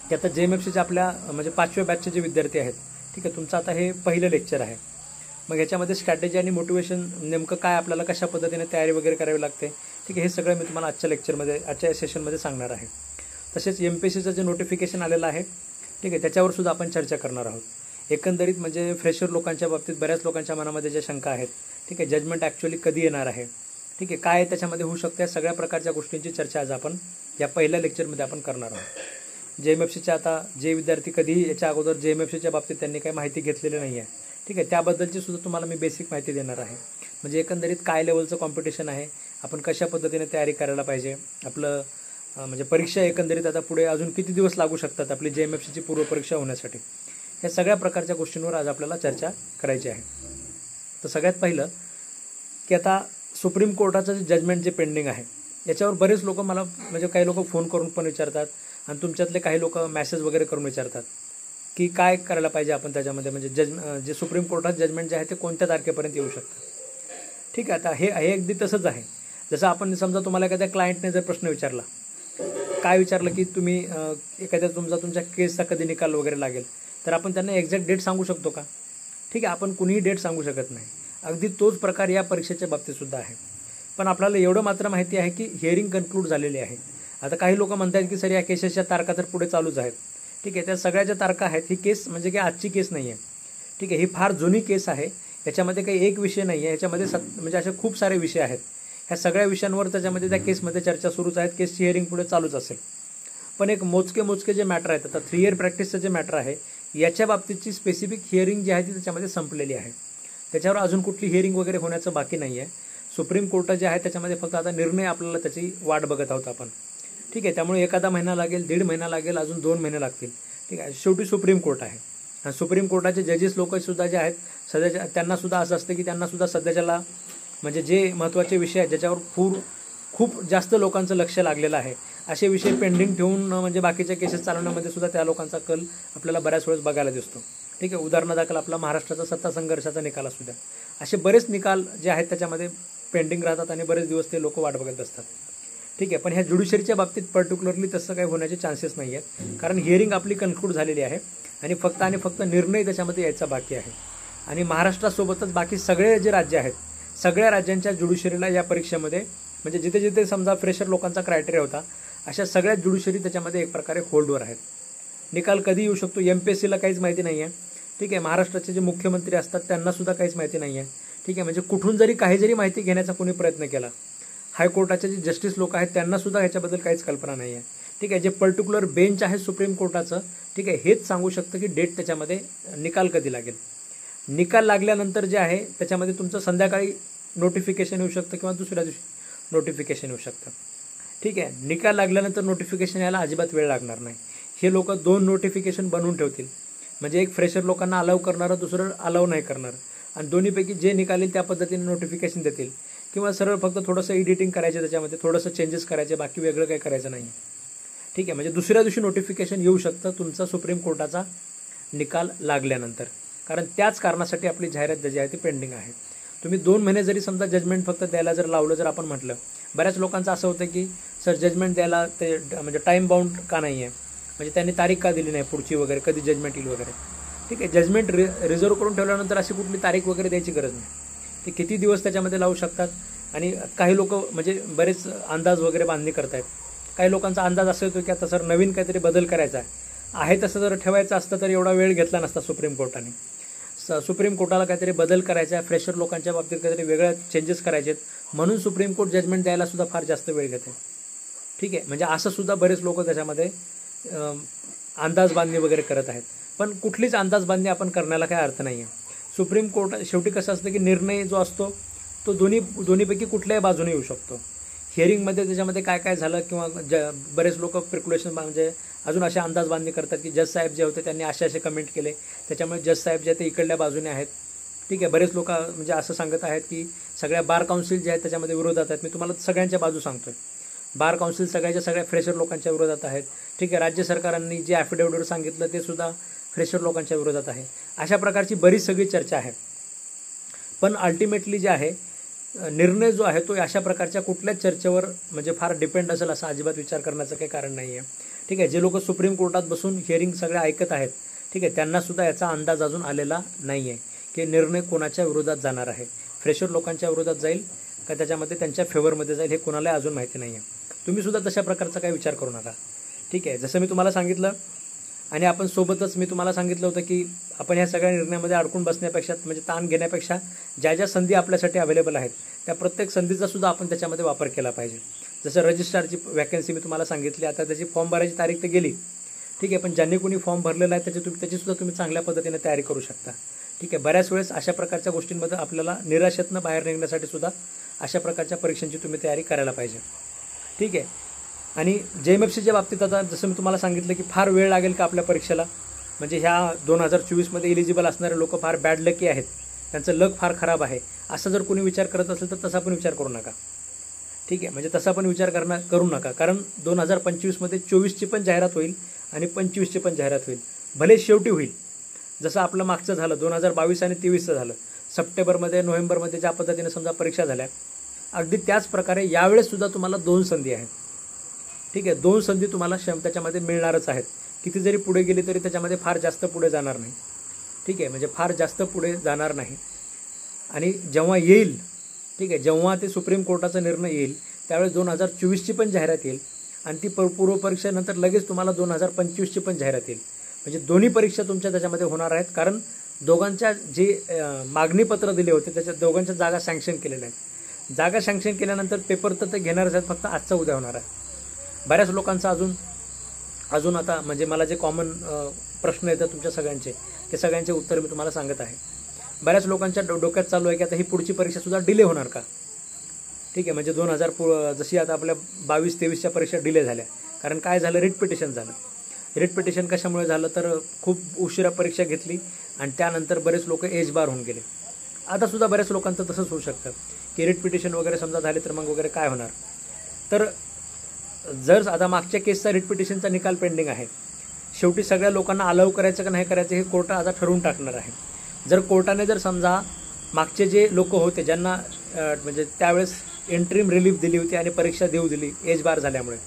की आता JMFCच्या आपल्या म्हणजे 5व्या बॅचचे जे विद्यार्थी आहेत, ठीक आहे, तुमचं आता हे पहिलं लेक्चर आहे. मग ह्याच्यामध्ये स्ट्रॅटेजी आणि मोटिवेशन नेमकं काय, आपल्याला कशा पद्धतीने तयारी वगैरे करावी लागते, ठीक आहे, हे सगळं मी तुम्हाला आजच्या लेक्चरमध्ये, आजच्या सेशनमध्ये सांगणार आहे. तसेच MPSCचं जे नोटिफिकेशन आलेलं आहे, ठीक आहे, त्याच्यावर सुद्धा आपण चर्चा करणार आहोत. एकंदरीत म्हणजे फ्रेशर लोकांच्या बाबतीत बऱ्याच लोकांच्या मनामध्ये ज्या शंका आहेत, ठीक आहे, जजमेंट ॲक्च्युअली कधी येणार आहे, ठीक आहे, काय त्याच्यामध्ये होऊ शकते, या सगळ्या प्रकारच्या गोष्टींची चर्चा आज आपण या पहिल्या लेक्चरमध्ये आपण करणार आहोत. JMFCच्या आता जे विद्यार्थी कधीही याच्या अगोदर JMFCच्या बाबतीत त्यांनी काही माहिती घेतलेली नाही आहे, ठीक आहे, त्याबद्दलची सुद्धा तुम्हाला मी बेसिक माहिती देणार आहे. म्हणजे एकंदरीत काय लेवलचं कॉम्पिटिशन आहे, आपण कशा पद्धतीने तयारी करायला पाहिजे, आपलं म्हणजे परीक्षा एकंदरीत आता पुढे अजून किती दिवस लागू शकतात आपली JMFCची पूर्वपरीक्षा होण्यासाठी, या सगळ्या प्रकारच्या गोष्टींवर आज आपल्याला चर्चा करायची आहे. तर सगळ्यात पहिलं की आता सुप्रीम कोर्टाचं जे जजमेंट जे पेंडिंग आहे, याच्यावर बरेच लोक मला म्हणजे काही लोक फोन करून पण विचारतात आणि तुमच्यातले काही लोक मेसेज वगैरे करून विचारतात की काय करायला पाहिजे आपण त्याच्यामध्ये, म्हणजे जे सुप्रीम कोर्टाचं जजमेंट जे आहे ते कोणत्या तारखेपर्यंत येऊ शकतं. ठीक आहे, आता हे अगदी तसंच आहे. जसं आपण समजा तुम्हाला एखाद्या क्लायंटने जर प्रश्न विचारला, काय विचारलं की तुम्ही एखाद्या तुमच्या केसचा कधी निकाल वगैरे लागेल, तर आपण त्यांना एक्झॅक्ट डेट सांगू शकतो का? ठीक आहे, आपण कुणीही डेट सांगू शकत नाही. अगदी तोच प्रकार या परीक्षेच्या बाबतीतसुद्धा आहे. पण आपल्याला एवढं मात्र माहिती आहे की हिअरिंग कन्क्लूड झालेली आहे. आता काही लोक म्हणतात की सर या केसेसच्या तारखा तर पुढे चालूच आहेत. ठीक आहे, त्या सगळ्या ज्या तारखा आहेत, ही केस म्हणजे की आजची केस नाही आहे. ठीक आहे, ही फार जुनी केस आहे. याच्यामध्ये काही एक विषय नाही आहे, याच्यामध्ये म्हणजे असे खूप सारे विषय आहेत. ह्या सगळ्या विषयांवर त्याच्यामध्ये त्या केसमध्ये चर्चा सुरूच आहेत. केसची हिअरिंग पुढे चालूच असेल. पण एक मोजके जे मॅटर आहेत, आता 3 इयर प्रॅक्टिसचं जे मॅटर आहे, याच्या बाबतीतची स्पेसिफिक हिअरिंग जी आहे ती त्याच्यामध्ये संपलेली आहे. त्याच्यावर अजून कुठली हिअरिंग वगैरे होण्याचं बाकी नाही आहे. सुप्रीम कोर्ट जे आहे त्याच्यामध्ये फक्त आता निर्णय आपल्याला त्याची वाट बघत आहोत आपण. ठीक आहे, त्यामुळे एखादा महिना लागेल, 1.5 महिना लागेल, अजून 2 महिने लागतील. ठीक आहे, शेवटी सुप्रीम कोर्ट आहे. आणि सुप्रीम कोर्टाचे जजेस लोकसुद्धा जे आहेत सध्याच्या, त्यांनासुद्धा असं असतं की त्यांनासुद्धा सध्याच्याला म्हणजे जे महत्त्वाचे विषय आहेत ज्याच्यावर खूप जास्त लोकांचं लक्ष लागलेलं आहे, असे विषय पेंडिंग ठेवून म्हणजे बाकीच्या केसेस चालवण्यामध्ये सुद्धा त्या लोकांचा कल आपल्याला बऱ्याच वेळेस बघायला दिसतो. ठीक आहे, उदाहरणादाखल आपला महाराष्ट्राचा सत्ता संघर्षाचा निकाल असू द्या, असे बरेच निकाल जे आहेत त्याच्यामध्ये पेंडिंग राहतात आणि बरेच दिवस ते लोक वाट बघत असतात. ठीक आहे, पण ह्या ज्युडिशरीच्या बाबतीत पर्टिक्युलरली तसं काही होण्याचे चान्सेस नाही आहेत, कारण हिअरिंग आपली कन्क्लूड झालेली आहे आणि फक्त निर्णय त्याच्यामध्ये यायचा बाकी आहे. आणि महाराष्ट्रासोबतच बाकी सगळे जे राज्य आहेत, सगळ्या राज्यांच्या ज्युडिशरीला या परीक्षेमध्ये म्हणजे जिथे जिथे समजा फ्रेशर लोकांचा क्रायटेरिया होता, अशा सगळ्या ज्युडिशरी त्याच्यामध्ये एक प्रकारे होल्डवर आहेत. निकाल कधी येऊ शकतो MPSCला काहीच माहिती नाही आहे. ठीक आहे, महाराष्ट्राचे जे मुख्यमंत्री असतात त्यांनासुद्धा काहीच माहिती नाही आहे. ठीक आहे, म्हणजे कुठून काही जरी माहिती घेण्याचा कोणी प्रयत्न केला, हायकोर्टाचे जे जस्टिस लोक आहेत त्यांनासुद्धा ह्याच्याबद्दल काहीच कल्पना नाही आहे. ठीक आहे, जे पर्टिक्युलर बेंच आहे सुप्रीम कोर्टाचं, ठीक आहे, हेच सांगू शकतं की डेट त्याच्यामध्ये निकाल कधी लागेल. निकाल लागल्यानंतर जे आहे त्याच्यामध्ये तुमचं संध्याकाळी नोटिफिकेशन येऊ शकतं किंवा दुसऱ्या दिवशी नोटिफिकेशन येऊ शकतं. ठीक आहे, निकाल लागल्यानंतर नोटिफिकेशन यायला अजिबात वेळ लागणार नाही. हे लोक 2 नोटिफिकेशन बनवून ठेवतील, म्हणजे एक फ्रेशर लोकांना अलाव करणारं, दुसरं अलाव नाही करणार, आणि दोन्हीपैकी जे निकाल येईल त्या पद्धतीने नोटिफिकेशन देतील, किंवा सरळ फक्त थोडंसं एडिटिंग करायचे, त्याच्यामध्ये थोडंसं चेंजेस करायचे, बाकी वेगळं काही करायचं नाही. ठीक आहे, म्हणजे दुसऱ्या दिवशी नोटिफिकेशन येऊ शकतं तुमचा सुप्रीम कोर्टाचा निकाल लागल्यानंतर, कारण त्याच कारणासाठी आपली जाहिरात जी आहे ती पेंडिंग आहे. तुम्ही 2 महिने जरी समजा जजमेंट फक्त द्यायला जर लावलं, जर आपण म्हटलं, बऱ्याच लोकांचं असं होतं की सर जजमेंट द्यायला ते म्हणजे टाईम बाउंड का नाही आहे, म्हणजे त्यांनी तारीख का दिली नाही पुढची वगैरे, कधी जजमेंट येईल वगैरे. ठीक आहे, जजमेंट रिझर्व करून ठेवल्यानंतर अशी कुठली तारीख वगैरे द्यायची गरज नाही. ते किती दिवस त्याच्यामध्ये लावू शकतात. आणि काही लोक म्हणजे बरेच अंदाज वगैरे बांधणी करतायत. काही लोकांचा अंदाज असा येतो की आता सर नवीन काहीतरी बदल करायचा आहे तसं जर ठेवायचं असतं तर एवढा वेळ घेतला नसता सुप्रीम कोर्टाने. सुप्रीम कोर्टाला काहीतरी बदल करायचा आहे, फ्रेशर लोकांच्या बाबतीत काहीतरी वेगळ्या चेंजेस करायचे आहेत, म्हणून सुप्रीम कोर्ट जजमेंट द्यायला सुद्धा फार जास्त वेळ घेते. ठीक आहे, म्हणजे असं सुद्धा बरेच लोक त्याच्यामध्ये अंदाजबांधणी वगैरे करत आहेत. पण कुठलीच अंदाजबांधणी आपण करण्याला काही अर्थ नाही आहे. सुप्रीम कोर्ट शेवटी कसं असतं की निर्णय जो असतो तो दोन्हीपैकी कुठल्याही बाजूने येऊ शकतो. हिअरिंगमध्ये त्याच्यामध्ये काय झालं, किंवा बरेच लोक स्पेक्युलेशन म्हणजे अजून असे अंदाजबांधणी करतात की जज साहेब जे होते त्यांनी असे कमेंट केले, त्याच्यामुळे जज साहेब जे ते इकडल्या बाजूने आहेत. ठीक आहे, बरेच लोक म्हणजे असं सांगत आहेत की सगळ्या बार काउन्सिल जे आहेत त्याच्यामध्ये विरोधात आहेत. मी तुम्हाला सगळ्यांच्या बाजू सांगतोय, बार काउन्सिल सगळ्या फ्रेशर लोकांच्या विरोधात आहेत. ठीक आहे, राज्य सरकारांनी जे ॲफिडेव्हिटवर सांगितलं ते सुद्धा फ्रेशर लोकांच्या विरोधात आहे. अशा प्रकारची बरीच सगळी चर्चा आहे. पण अल्टिमेटली जे आहे निर्णय जो आहे तो अशा प्रकारच्या कुठल्याच चर्चेवर म्हणजे फार डिपेंड असेल असा अजिबात विचार करण्याचं काही कारण नाही आहे. ठीक आहे, जे लोक सुप्रीम कोर्टात बसून हिअरिंग सगळे ऐकत आहेत, ठीक आहे, त्यांनासुद्धा याचा अंदाज अजून आलेला नाही आहे की निर्णय कोणाच्या विरोधात जाणार आहे. फ्रेशर लोकांच्या विरोधात जाईल का त्याच्यामध्ये त्यांच्या फेवरमध्ये जाईल हे कोणालाही अजून माहिती नाही आहे. तुम्हीसुद्धा तशा प्रकारचा काही विचार करू नका. ठीक आहे, जसं मी तुम्हाला सांगितलं आणि आपण सोबतच मी तुम्हाला सांगितलं होतं की आपण ह्या सगळ्या निर्णयामध्ये अडकून बसण्यापेक्षा म्हणजे ताण घेण्यापेक्षा ज्या ज्या संधी आपल्यासाठी अवेलेबल आहेत त्या प्रत्येक संधीचासुद्धा आपण त्याच्यामध्ये वापर केला पाहिजे. जसं रजिस्ट्रारची वॅकन्सी मी तुम्हाला सांगितली, आता त्याची फॉर्म भरायची तारीख तर गेली, ठीक आहे, पण ज्यांनी कोणी फॉर्म भरलेला आहे त्याचीसुद्धा तुम्ही चांगल्या पद्धतीने तयारी करू शकता. ठीक आहे, बऱ्याच वेळेस अशा प्रकारच्या गोष्टींमध्ये आपल्याला निराशेतनं बाहेर निघण्यासाठी सुद्धा अशा प्रकारच्या परीक्षांची तुम्ही तयारी करायला पाहिजे. ठीक आहे, आणि JMFCच्या बाबतीत आता जसं मी तुम्हाला सांगितलं की फार वेळ लागेल का आपल्या परीक्षेला, म्हणजे ह्या 2024मध्ये इलिजिबल असणारे लोक फार बॅड लकी आहेत, त्यांचं लक फार खराब आहे, असं जर कोणी विचार करत असेल तर तसा पण विचार करू नका. ठीक आहे, म्हणजे तसा पण विचार करू नका, कारण 2025मध्ये 24ची पण जाहिरात होईल आणि 25ची पण जाहिरात होईल. भले शेवटी होईल, जसं आपलं मागचं झालं 2022 आणि 23चं झालं, सप्टेंबरमध्ये नोव्हेंबरमध्ये ज्या पद्धतीने समजा परीक्षा झाल्या, अगदी त्याच प्रकारे यावेळेससुद्धा तुम्हाला 2 संधी आहेत. ठीक आहे, 2 संधी तुम्हाला त्याच्यामध्ये मिळणारच आहेत. किती जरी पुढे गेली तरी त्याच्यामध्ये फार जास्त पुढे जाणार नाही. ठीक आहे, म्हणजे फार जास्त पुढे जाणार नाही. आणि जेव्हा येईल, ठीक आहे, जेव्हा ते सुप्रीम कोर्टाचा निर्णय येईल त्यावेळेस 2024ची पण जाहिरात येईल आणि ती पूर्वपरीक्षेनंतर लगेच तुम्हाला 2025ची पण जाहिरात येईल. म्हणजे दोन्ही परीक्षा तुमच्या त्याच्यामध्ये होणार आहेत, कारण दोघांच्या जे मागणीपत्र दिले होते त्याच्या दोघांच्या जागा सँक्शन केलेल्या आहेत. जागा सँक्शन केल्यानंतर पेपर तर ते घेणारच आहेत, फक्त आजचा उद्या होणार आहे. बऱ्याच लोकांचा अजून आता म्हणजे मला जे कॉमन प्रश्न येतात तुमच्या सगळ्यांचे, ते सगळ्यांचे उत्तर मी तुम्हाला सांगत आहे. बऱ्याच लोकांच्या डोक्यात चालू आहे की आता ही पुढची परीक्षासुद्धा डिले होणार का. ठीक आहे, म्हणजे 2000 जशी आता आपल्या 22-23च्या परीक्षा डिले झाल्या, कारण काय झालं, रिट पिटिशन झालं. रिट पिटिशन कशामुळे झालं तर खूप उशिरा परीक्षा घेतली आणि त्यानंतर बरेच लोक एज बार होऊन गेले. आतासुद्धा बऱ्याच लोकांचं तसंच होऊ शकतं की रिट पिटिशन वगैरे समजा झाले तर मग वगैरे काय होणार. तर जर आता मागच्या केसचा रिट पिटिशनचा निकाल पेंडिंग आहे, शेवटी सगळ्या लोकांना अलाउ करायचं का नाही करायचं हे कोर्ट आता ठरवून टाकणार आहे. जर कोर्टाने जर समजा मागचे जे लोक होते ज्यांना म्हणजे त्यावेळेस इंटरिम रिलीफ दिली होती आणि परीक्षा देऊ दिली एज बार झाल्यामुळे,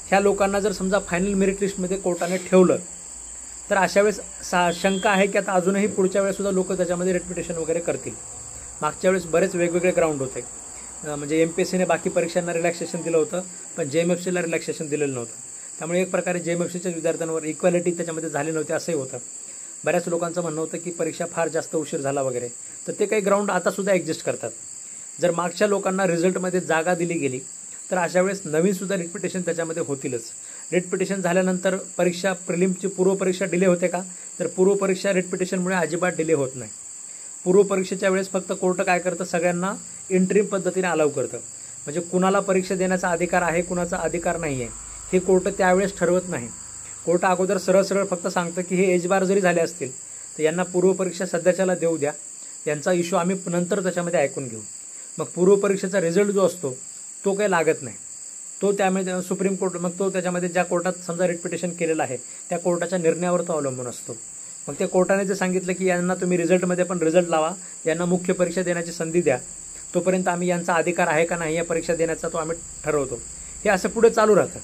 ह्या लोकांना जर समजा फायनल मेरिट लिस्टमध्ये कोर्टाने ठेवलं तर अशा वेळेस शंका आहे की आता अजूनही पुढच्या वेळेससुद्धा लोक त्याच्यामध्ये रिट पिटिशन वगैरे करतील. मागच्या वेळेस बरेच वेगवेगळे ग्राउंड होते, म्हणजे MPSCने बाकी परीक्षांना रिलॅक्सेशन दिलं होतं पण JMFCला रिलॅक्सेशन दिलेलं नव्हतं. त्यामुळे एक प्रकारे JMFCच्या विद्यार्थ्यांवर इक्वॅलिटी त्याच्यामध्ये झाली नव्हती असंही होतं. बऱ्याच लोकांचं म्हणणं होतं की परीक्षा फार जास्त उशीर झाला वगैरे, तर ते काही ग्राउंड आतासुद्धा एक्झिस्ट करतात. जर मागच्या लोकांना रिझल्टमध्ये जागा दिली गेली तर अशा वेळेस नवीनसुद्धा रिट पिटिशन त्याच्यामध्ये होतीलच. रिट पिटिशन झाल्यानंतर परीक्षा प्रिलिमची पूर्वपरीक्षा डिले होते का, तर पूर्वपरीक्षा रिट पिटिशनमुळे अजिबात डिले होत नाही. पूर्वपरीक्षेच्या वेळेस फक्त कोर्ट काय करतं, सगळ्यांना इंटरिम पद्धतीने अलाउ करतं. म्हणजे कुणाला परीक्षा देण्याचा अधिकार आहे, कुणाचा अधिकार नाही आहे हे कोर्ट त्यावेळेस ठरवत नाही. कोर्ट अगोदर सरळ फक्त सांगतं की हे एज बार जरी झाले असतील तर यांना पूर्वपरीक्षा सध्याच्याला देऊ द्या, यांचा इश्यू आम्ही नंतर त्याच्यामध्ये ऐकून घेऊ. मग पूर्वपरीक्षेचा रिझल्ट जो असतो तो काही लागत नाही, तो त्यामध्ये सुप्रीम कोर्ट मग तो त्याच्यामध्ये ज्या कोर्टात समजा रिट पिटिशन केलेलं आहे त्या कोर्टाच्या निर्णयावर तो अवलंबून असतो. मग त्या कोर्टाने जे सांगितलं की यांना तुम्ही रिझल्टमध्ये पण रिझल्ट लावा, यांना मुख्य परीक्षा देण्याची संधी द्या, तोपर्यंत आम्ही यांचा अधिकार आहे का नाही या परीक्षा देण्याचा तो आम्ही ठरवतो. हे असं पुढे चालू राहतं.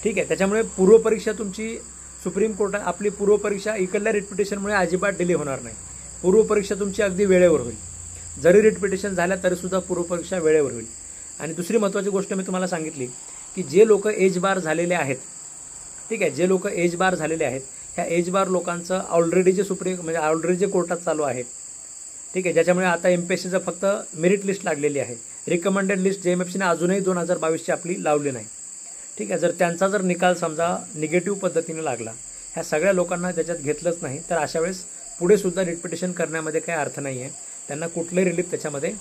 ठीक आहे, त्याच्यामुळे पूर्वपरीक्षा तुमची सुप्रीम कोर्टात आपली पूर्वपरीक्षा इकडल्या रिट पिटिशनमुळे अजिबात डिले होणार नाही. पूर्वपरीक्षा तुमची अगदी वेळेवर होईल. जरी रिट पिटिशन झाल्या तरीसुद्धा पूर्वपरीक्षा वेळेवर होईल. आणि दुसरी महत्त्वाची गोष्ट मी तुम्हाला सांगितली की जे लोक एज बार झालेले आहेत, ठीक आहे, जे लोक एज बार झालेले आहेत ह्या एज बार लोकांचं ऑलरेडी जे ऑलरेडी जे कोर्टात चालू आहे, ठीक आहे, ज्याच्यामुळे आता MPSCचं फक्त मेरिट लिस्ट लागलेली आहे. रिकमेंडेड लिस्ट JMFCने अजूनही 2022ची आपली लावली नाही. ठीक आहे, जर त्यांचा जर निकाल समजा निगेटिव्ह पद्धतीने लागला, ह्या सगळ्या लोकांना त्याच्यात घेतलंच नाही तर अशा वेळेस पुढे सुद्धा रिट पिटिशन करण्यामध्ये काही अर्थ नाही आहे. त्यांना कुठलंही रिलीफ त्याच्यामध्ये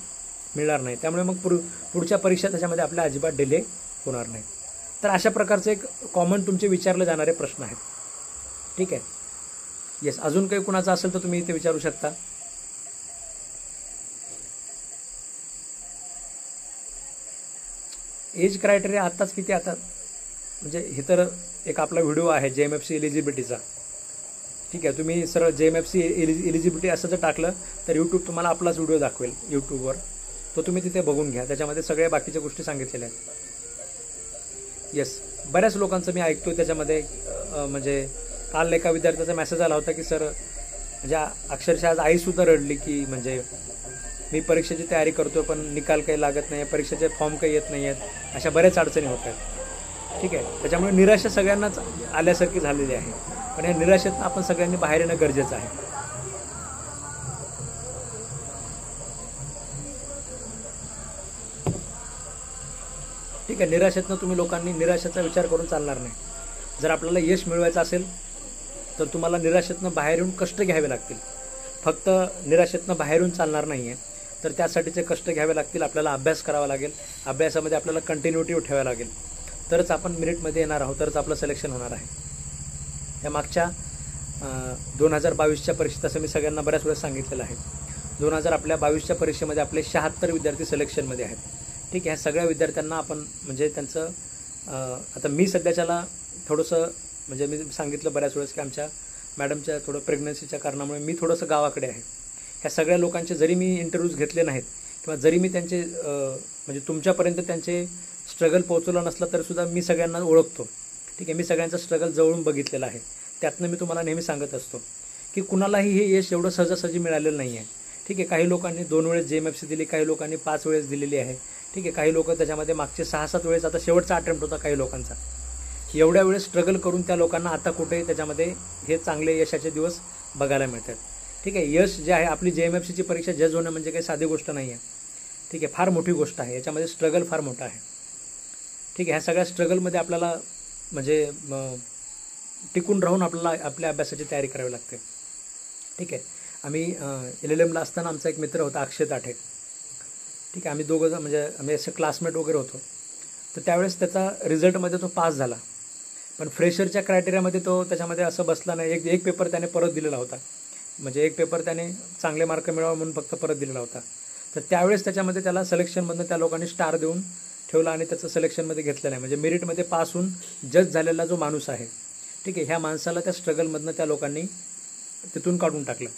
मिळणार नाही. त्यामुळे मग पुढच्या परीक्षा त्याच्यामध्ये आपल्या अजिबात डिले होणार नाही. तर अशा प्रकारचे एक कॉमन तुमचे विचारले जाणारे प्रश्न आहेत. ठीक आहे, येस, अजून काही कुणाचा असेल तर तुम्ही इथे विचारू शकता. एज क्रायटेरिया आत्ताच किती आता म्हणजे हे तर एक आपला व्हिडिओ आहे JMFC एलिजिबिलिटीचा. ठीक आहे, तुम्ही सरळ JMFC एलिजिबिलिटी असं जर टाकलं तर यूट्यूब तुम्हाला आपलाच व्हिडिओ दाखवेल यूट्यूबवर, तो तुम्ही तिथे बघून घ्या. त्याच्यामध्ये सगळ्या बाकीच्या गोष्टी सांगितलेल्या आहेत. येस, बऱ्याच लोकांचं मी ऐकतो त्याच्यामध्ये म्हणजे काल एका विद्यार्थ्याचा मेसेज आला होता की सर म्हणजे अक्षरशः आज आईसुद्धा रडली की म्हणजे मी परीक्षेची तयारी करतो पण निकाल काही लागत नाही आहे, परीक्षेचे फॉर्म काही येत नाही आहेत, अशा बऱ्याच अडचणी होत आहेत. ठीक आहे, त्याच्यामुळे निराशा सगळ्यांनाच आल्यासारखी झालेली आहे. पण या निराशेतून आपण सगळ्यांनी बाहेर येणं गरजेचं आहे. ठीक आहे, निराशेतनं तुम्ही लोकांनी निराशेचा विचार करून चालणार नाही. जर आपल्याला यश मिळवायचं असेल तर तुम्हाला निराशेतनं बाहेर येऊन कष्ट घ्यावे लागतील. फक्त निराशेतनं बाहेरून चालणार नाही आहे, तर त्यासाठीचे कष्ट घ्यावे लागतील. आपल्याला अभ्यास करावा लागेल, अभ्यासामध्ये आपल्याला कंटिन्युटी ठेवावी लागेल, तरच आपण मेरिटमध्ये येणार आहोत, तरच आपलं सिलेक्शन होणार आहे. या मागच्या 2022च्या परीक्षेत असं मी सगळ्यांना बऱ्याच वेळेस सांगितलेलं आहे. 2022च्या परीक्षेमध्ये आपले 76 विद्यार्थी सिलेक्शनमध्ये आहेत. ठीक आहे, ह्या सगळ्या विद्यार्थ्यांना आपण म्हणजे त्यांचं आता मी सध्याच्याला थोडंसं म्हणजे मी सांगितलं बऱ्याच वेळेस की आमच्या मॅडमच्या थोडं प्रेग्नन्सीच्या कारणामुळे मी थोडंसं गावाकडे आहे. ह्या सगळ्या लोकांचे जरी मी इंटरव्ह्यूज घेतले नाहीत किंवा जरी मी त्यांचे म्हणजे तुमच्यापर्यंत त्यांचे स्ट्रगल पोहोचवलं नसलं तरीसुद्धा मी सगळ्यांना ओळखतो. ठीक आहे, मी सगळ्यांचं स्ट्रगल जवळून बघितलेलं आहे. त्यातनं मी तुम्हाला नेहमी सांगत असतो की कुणालाही हे यश एवढं सहजासहजी मिळालेलं नाही आहे. ठीक आहे, काही लोकांनी 2 वेळेस JMFC दिली, काही लोकांनी 5 वेळेस दिलेली आहे. ठीक आहे, काही लोक त्याच्यामध्ये मागचे 6-7 वेळेस, आता शेवटचा अटेम्प्ट होता काही लोकांचा. एवढ्या वेळेस स्ट्रगल करून त्या लोकांना आता कुठे त्याच्यामध्ये हे चांगले यशाचे दिवस बघायला मिळतात. ठीक आहे, यश जे आहे, आपली JMFCची परीक्षा जज होणं म्हणजे काही साधी गोष्ट नाही आहे. ठीक आहे, फार मोठी गोष्ट आहे. याच्यामध्ये स्ट्रगल फार मोठा आहे. ठीक आहे, ह्या सगळ्या स्ट्रगलमध्ये आपल्याला म्हणजे टिकून राहून आपल्याला आपल्या अभ्यासाची तयारी करावी लागते. ठीक आहे, आम्ही LLMला असताना आमचा एक मित्र होता अक्षय ताठे. ठीक आहे, आम्ही दोघं म्हणजे आम्ही असे क्लासमेट वगैरे होतो. तर त्यावेळेस त्याचा रिझल्टमध्ये तो पास झाला, पण फ्रेशरच्या क्रायटेरियामध्ये तो त्याच्यामध्ये असं बसला नाही. एक पेपर त्याने परत दिलेला होता. म्हणजे एक पेपर त्याने चांगले मार्क मिळावा म्हणून फक्त परत दिलेला होता. तर त्यावेळेस त्याच्यामध्ये त्याला सिलेक्शनमधनं त्या लोकांनी स्टार देऊन ठेवला आणि त्याचं सिलेक्शनमध्ये घेतलं नाही. म्हणजे मेरिटमध्ये पास होऊन जज झालेला जो माणूस आहे, ठीक आहे, ह्या माणसाला त्या स्ट्रगलमधनं त्या लोकांनी तिथून काढून टाकलं.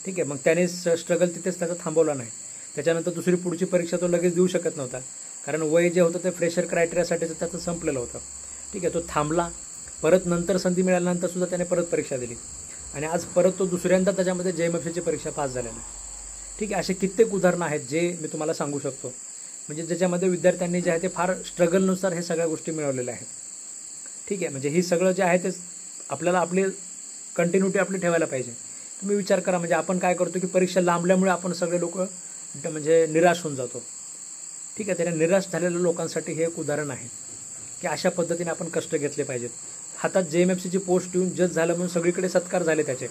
ठीक आहे, मग त्याने स्ट्रगल तिथेच त्याचा थांबवला नाही. त्याच्यानंतर दुसरी पुढची परीक्षा तो लगेच देऊ शकत नव्हता, कारण वय जे होतं ते फ्रेशर क्रायटेरियासाठीचं त्याचं संपलेलं होतं. ठीक आहे, तो थांबला. परत नंतर संधी मिळाल्यानंतरसुद्धा त्याने परत परीक्षा दिली आणि आज परत तो दुसऱ्यांदा त्याच्यामध्ये JMFCची परीक्षा पास झालेला. ठीक आहे, असे कित्येक उदाहरणं आहेत जे मी तुम्हाला सांगू शकतो, म्हणजे ज्याच्यामध्ये विद्यार्थ्यांनी जे आहे ते फार स्ट्रगलनुसार हे सगळ्या गोष्टी मिळवलेल्या आहेत. ठीक आहे, म्हणजे ही सगळं जे आहे ते आपल्याला आपली कंटिन्युटी आपली ठेवायला पाहिजे. तुम्ही विचार करा, म्हणजे आपण काय करतो की परीक्षा लांबल्यामुळे आपण सगळे लोक म्हणजे निराश होऊन जातो. ठीक आहे, त्याने निराश झालेल्या लोकांसाठी हे एक उदाहरण आहे की अशा पद्धतीने आपण कष्ट घेतले पाहिजेत. हातात JMFCची पोस्ट येऊन जज झालं म्हणून सगळीकडे सत्कार झाले त्याचे.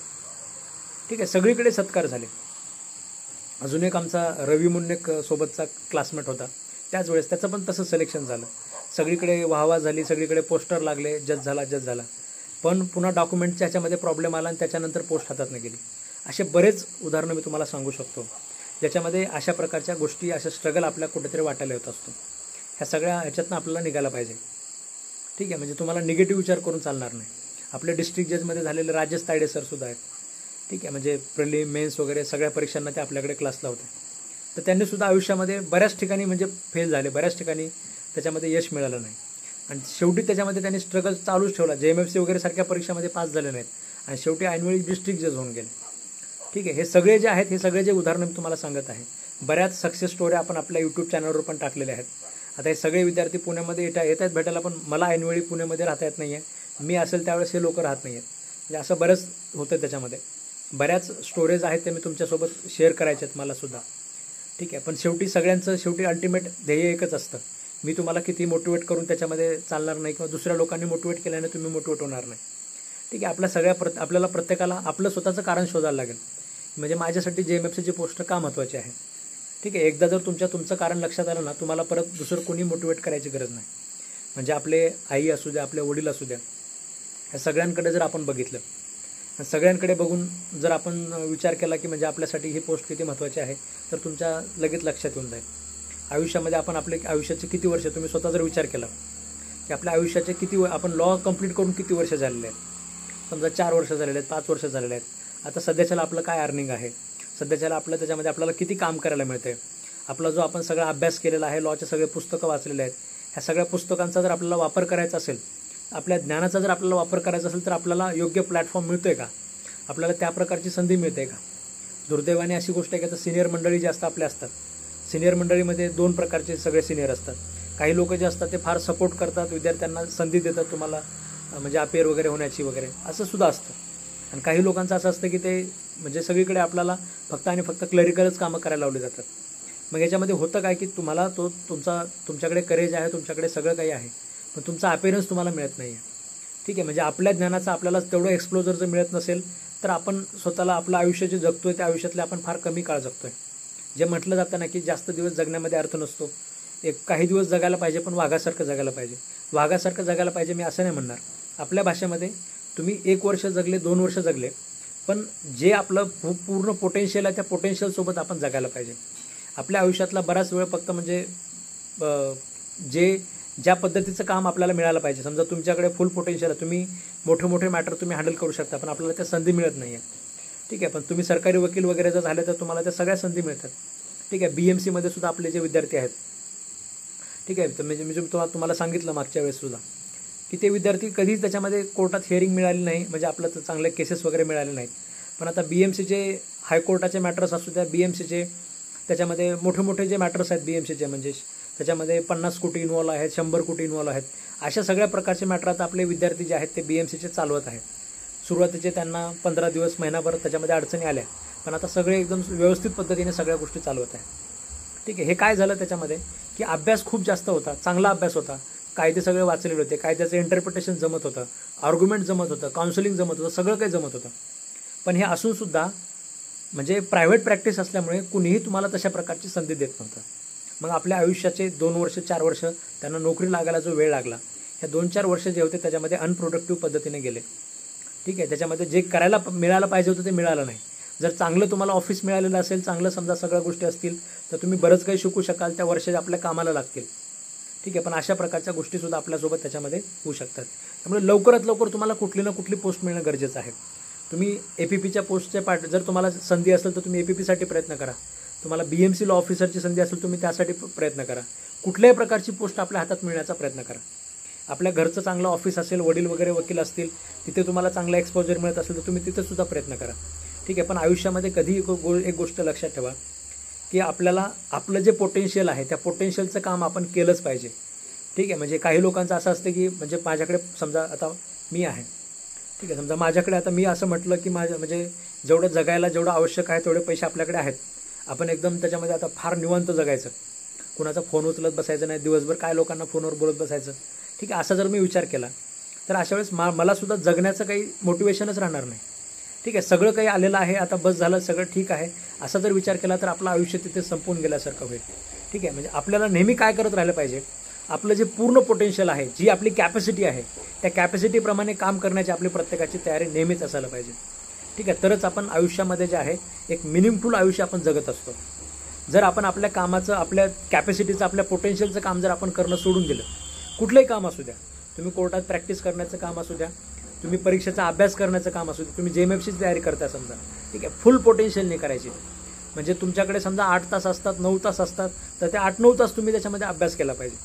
ठीक आहे, सगळीकडे सत्कार झाले. अजून एक आमचा रवी मुन्नेक सोबतचा क्लासमेट होता, त्याच वेळेस त्याचं पण तसं सिलेक्शन झालं. सगळीकडे वाहवा झाली, सगळीकडे पोस्टर लागले, जज झाला. पण पुन्हा डॉक्युमेंटच्या ह्याच्यामध्ये प्रॉब्लेम आला आणि त्याच्यानंतर पोस्ट हातात नाही गेली. असे बरेच उदाहरणं मी तुम्हाला सांगू शकतो ज्याच्यामध्ये अशा प्रकारच्या गोष्टी, अशा स्ट्रगल आपल्या कुठेतरी वाटायला येत असतो. ह्या सगळ्या ह्याच्यातनं आपल्याला निघायला पाहिजे. ठीक आहे, म्हणजे तुम्हाला निगेटिव्ह विचार करून चालणार नाही. आपले डिस्ट्रिक्ट जजमध्ये झालेले राजेश तायडे सरसुद्धा आहेत. ठीक आहे, म्हणजे प्रिलिम मेन्स वगैरे सगळ्या परीक्षांना ते आपल्याकडे क्लासला होते. तर त्यांनीसुद्धा आयुष्यामध्ये बऱ्याच ठिकाणी म्हणजे फेल झाले, बऱ्याच ठिकाणी त्याच्यामध्ये यश मिळालं नाही आणि शेवटी त्याच्यामध्ये त्यांनी स्ट्रगल चालूच ठेवला. JMFC वगैरे सारख्या परीक्षामध्ये पास झाले नाहीत आणि शेवटी ऐनवेळी डिस्ट्रिक्ट जज होऊन गेले. ठीक आहे, हे सगळे जे आहेत, हे सगळे जे उदाहरणं मी तुम्हाला सांगत आहे, बऱ्याच सक्सेस स्टोऱ्या आपण आपल्या यूट्यूब चॅनलवर पण टाकलेल्या आहेत. आता हे सगळे विद्यार्थी पुण्यामध्ये येत आहेत भेटायला, पण मला ऐनवेळी पुण्यामध्ये राहता येत नाही आहे. मी असेल त्यावेळेस हे लोक राहत नाही आहेत. म्हणजे असं बरंच होतं त्याच्यामध्ये. बऱ्याच स्टोरेज आहेत ते मी तुमच्यासोबत शेअर करायचे आहेत मलासुद्धा. ठीक आहे, पण शेवटी अल्टिमेट ध्येय एकच असतं. मी तुम्हाला किती मोटिवेट करून त्याच्यामध्ये चालणार नाही किंवा दुसऱ्या लोकांनी मोटिवेट केल्याने तुम्ही मोटिवेट होणार नाही. ठीक आहे, आपल्याला प्रत्येकाला आपलं स्वतःचं कारण शोधायला लागेल. म्हणजे माझ्यासाठी JMFCची पोस्ट का महत्त्वाची आहे. ठीक आहे, एकदा जर तुमचं कारण लक्षात आलं ना, तुम्हाला परत दुसरं कोणी मोटिवेट करायची गरज नाही. म्हणजे आपले आई असू द्या, आपले वडील असू द्या, ह्या सगळ्यांकडे जर आपण बघितलं, सगळ्यांकडे बघून जर आपण विचार केला की म्हणजे आपल्यासाठी ही पोस्ट किती महत्त्वाची आहे, तर तुमच्या लगेच लक्षात येऊन जाईल. आयुष्यामध्ये आपण आपले आयुष्याचे किती वर्ष, तुम्ही स्वतः जर विचार केला की आपल्या आयुष्याचे आपण लॉ कंप्लीट करून किती वर्ष झालेले आहेत. समजा 4 वर्ष झालेले आहेत, 5 वर्ष झालेले आहेत. आता सध्याच्याला आपलं काय अर्निंग आहे, सध्याच्याला त्याच्यामध्ये आपल्याला किती काम करायला मिळतं आहे. आपला जो आपण सगळा अभ्यास केलेला आहे, लॉचे सगळे पुस्तकं वाचलेले आहेत, ह्या सगळ्या पुस्तकांचा जर आपल्याला वापर करायचा असेल, आपल्या ज्ञानाचा जर आपल्याला वापर करायचा असेल, तर आपल्याला योग्य प्लॅटफॉर्म मिळतो आहे का, आपल्याला त्या प्रकारची संधी मिळते का. दुर्दैवाने अशी गोष्ट आहे की आता सिनियर मंडळी जास्त आपल्या असतात. सिनियर मंडळीमध्ये 2 प्रकारचे सगळे सिनियर असतात. काही लोक जे असतात ते फार सपोर्ट करतात, विद्यार्थ्यांना संधी देतात तुम्हाला म्हणजे अपेअर वगैरे होण्याची वगैरे, असं सुद्धा असतं. आणि काही लोकांचं असं असतं की ते म्हणजे सगळीकडे आपल्याला फक्त आणि फक्त क्लरिकलच कामं करायला लावली जातात. मग याच्यामध्ये होतं काय की तुम्हाला तुमच्याकडे करेज आहे, तुमच्याकडे सगळं काही आहे, पण तुमचा अपेअरन्स तुम्हाला मिळत नाही आहे. ठीक आहे, म्हणजे आपल्या ज्ञानाचं आपल्याला तेवढं एक्सप्लोजर जर मिळत नसेल तर आपण स्वतःला आपलं आयुष्य जे जगतो आहे त्या आयुष्यातले आपण फार कमी काळ जगतो आहे. जे म्हटलं जातं ना की जास्त दिवस जगण्यामध्ये अर्थ नसतो, काही दिवस जगायला पाहिजे पण वाघासारखं जगायला पाहिजे. वाघासारखं जगायला पाहिजे मी असं नाही म्हणणार. आपल्या भाषेमध्ये तुम्ही 1 वर्ष जगले, 2 वर्ष जगले, पण जे आपलं पूर्ण पोटेन्शियल आहे त्या पोटेन्शियलसोबत आपण जगायला पाहिजे. आपल्या आयुष्यातला बराच वेळ फक्त म्हणजे ज्या पद्धतीचं काम आपल्याला मिळालं पाहिजे, समजा तुमच्याकडे फुल पोटेन्शियल आहे, तुम्ही मोठे मॅटर तुम्ही हँडल करू शकता, पण आपल्याला त्या संधी मिळत नाही आहे. ठीक आहे, पण तुम्ही सरकारी वकील वगैरे जर झाले तर तुम्हाला त्या सगळ्या संधी मिळतात. ठीक आहे, BMCमध्ये सुद्धा आपले जे विद्यार्थी आहेत, ठीक आहे, तर म्हणजे मी तुम्हाला सांगितलं मागच्या वेळेस सुद्धा की ते विद्यार्थी कधीच त्याच्यामध्ये कोर्टात हिअरिंग मिळाली नाही, म्हणजे आपलं चांगले केसेस वगैरे मिळाले नाहीत. पण आता BMCचे हायकोर्टाचे मॅटर्स असू द्या, BMCचे त्याच्यामध्ये मोठे जे मॅटर्स आहेत BMCचे, म्हणजे त्याच्यामध्ये 50 कोटी इन्व्हॉल्व आहेत, 100 कोटी इन्व्हॉल्व आहेत, अशा सगळ्या प्रकारचे मॅटर आता आपले विद्यार्थी जे आहेत ते BMCचे चालवत आहेत. सुरुवातीचे त्यांना 15 दिवस, महिनाभर त्याच्यामध्ये अडचणी आल्या, पण आता सगळे एकदम व्यवस्थित पद्धतीने सगळ्या गोष्टी चालवत आहेत. ठीक आहे, हे काय झालं त्याच्यामध्ये की अभ्यास खूप जास्त होता, चांगला अभ्यास होता, कायदे सगळे वाचलेले होते, कायद्याचं इंटरप्रिटेशन जमत होतं, आर्ग्युमेंट जमत होतं, काउन्सिलिंग जमत होतं, सगळं काही जमत होतं. पण हे असूनसुद्धा म्हणजे प्रायव्हेट प्रॅक्टिस असल्यामुळे कुणीही तुम्हाला तशा प्रकारची संधी देत नव्हतं. मग आपल्या आयुष्याचे 2 वर्ष 4 वर्ष त्यांना नोकरी लागायला जो वेळ लागला, ह्या 2-4 वर्ष जे होते त्याच्यामध्ये अनप्रोडक्टिव्ह पद्धतीने गेले. ठीक आहे, त्याच्यामध्ये जे करायला मिळालं पाहिजे होतं ते मिळालं नाही. जर चांगलं तुम्हाला ऑफिस मिळालेलं असेल, चांगलं समजा सगळ्या गोष्टी असतील, तर तुम्ही बरंच काही शिकू शकाल, त्या वर्षात आपल्या कामाला लागतील. ठीक आहे, पण अशा प्रकारच्या गोष्टीसुद्धा आपल्यासोबत त्याच्यामध्ये होऊ शकतात. त्यामुळे लवकरात लवकर तुम्हाला कुठली ना कुठली पोस्ट मिळणं गरजेचं आहे. तुम्ही APPच्या पोस्टचे जर तुम्हाला संधी असेल तर तुम्ही APPसाठी प्रयत्न करा. तुम्हाला BMC लॉ ऑफिसरची संधी असेल तुम्ही त्यासाठी प्रयत्न करा. कुठल्याही प्रकारची पोस्ट आपल्या हातात मिळण्याचा प्रयत्न करा. आपल्या घरचं चांगलं ऑफिस असेल, वडील वगैरे वकील असतील, तिथे तुम्हाला चांगला एक्सपोजर मिळत असेल तर तुम्ही तिथे सुद्धा प्रयत्न करा. ठीक आहे, पण आयुष्यामध्ये कधीही एक गोष्ट लक्षात ठेवा की आपल्याला आपलं जे पोटेन्शियल आहे त्या पोटेन्शियलचं काम आपण केलंच पाहिजे. ठीक आहे, म्हणजे काही लोकांचं असं असतं की म्हणजे माझ्याकडे समजा आता मी आहे, ठीक आहे, समजा माझ्याकडे आता मी असं म्हटलं की म्हणजे जेवढं जगायला जेवढं आवश्यक आहे तेवढे पैसे आपल्याकडे आहेत, आपण एकदम त्याच्यामध्ये आता फार निवांत जगायचं, कुणाचा फोन उचलत बसायचं नाही, दिवसभर काय लोकांना फोनवर बोलत बसायचं. ठीक आहे, असा जर मी विचार केला तर अशा वेळेस मला सुद्धा जगण्याचं काही मोटिवेशनच राहणार नाही. ठीक आहे, सगळं काही आलेलं आहे, आता बस झालं, सगळं ठीक आहे, असा जर विचार केला तर आपलं आयुष्य तिथे संपून गेल्यासारखं होईल. ठीक आहे, म्हणजे आपल्याला नेहमी काय करत राहिलं पाहिजे, आपलं जे पूर्ण पोटेन्शियल आहे, जी आपली कॅपॅसिटी आहे, त्या कॅपॅसिटीप्रमाणे काम करण्याची आपली प्रत्येकाची तयारी नेहमीच असायला पाहिजे. ठीक आहे, तरच आपण आयुष्यामध्ये जे आहे एक मिनिंगफुल आयुष्य आपण जगत असतो. जर आपण आपल्या कामाचं, आपल्या कॅपॅसिटीचं, आपल्या पोटेन्शियलचं काम जर आपण करणं सोडून दिलं, कुठलंही काम असू द्या, तुम्ही कोर्टात प्रॅक्टिस करण्याचं काम असू द्या, तुम्ही परीक्षेचा अभ्यास करण्याचं काम असू द्या, तुम्ही JMFCची तयारी करता समजा, ठीक आहे, फुल पोटेन्शियलने करायची. म्हणजे तुमच्याकडे समजा 8 तास असतात, 9 तास असतात, तर ते 8-9 तास तुम्ही त्याच्यामध्ये अभ्यास केला पाहिजे.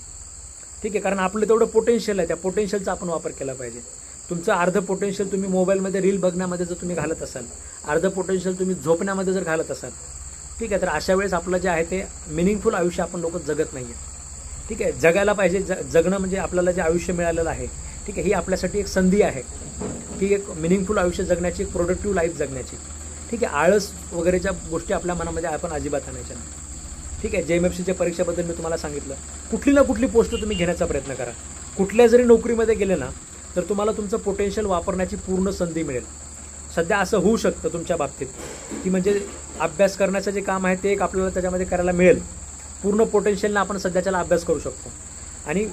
ठीक आहे, कारण आपलं तेवढं पोटेन्शियल आहे, त्या पोटेन्शियलचा आपण वापर केला पाहिजे. तुमचं अर्ध पोटेन्शियल तुम्ही मोबाईलमध्ये रील बघण्यामध्ये जर तुम्ही घालत असाल, अर्ध पोटेन्शियल तुम्ही झोपण्यामध्ये जर घालत असाल, ठीक आहे, तर अशा वेळेस आपलं जे आहे ते मिनिंगफुल आयुष्य आपण लोक जगत नाही आहे. ठीक आहे, जगायला पाहिजे. जगणं म्हणजे आपल्याला जे आयुष्य मिळालेलं आहे, ठीक आहे, ही आपल्यासाठी एक संधी आहे की एक मिनिंगफुल आयुष्य जगण्याची, एक प्रोडक्टिव्ह लाईफ जगण्याची. ठीक आहे, आळस वगैरेच्या गोष्टी आपल्या मनामध्ये आपण अजिबात आणायच्या नाही. ठीक आहे, JMFCच्या परीक्षेबद्दल मी तुम्हाला सांगितलं, कुठली ना कुठली पोस्ट तुम्ही घेण्याचा प्रयत्न करा. कुठल्या जरी नोकरीमध्ये गेले ना तर तुम्हाला तुमचं पोटेन्शियल वापरण्याची पूर्ण संधी मिळेल. सध्या असं होऊ शकतं तुमच्या बाबतीत की म्हणजे अभ्यास करण्याचं जे काम आहे ते एक आपल्याला त्याच्यामध्ये करायला मिळेल, पूर्ण पोटेन्शियलनं आपण सध्याच्याला अभ्यास करू शकतो. आणि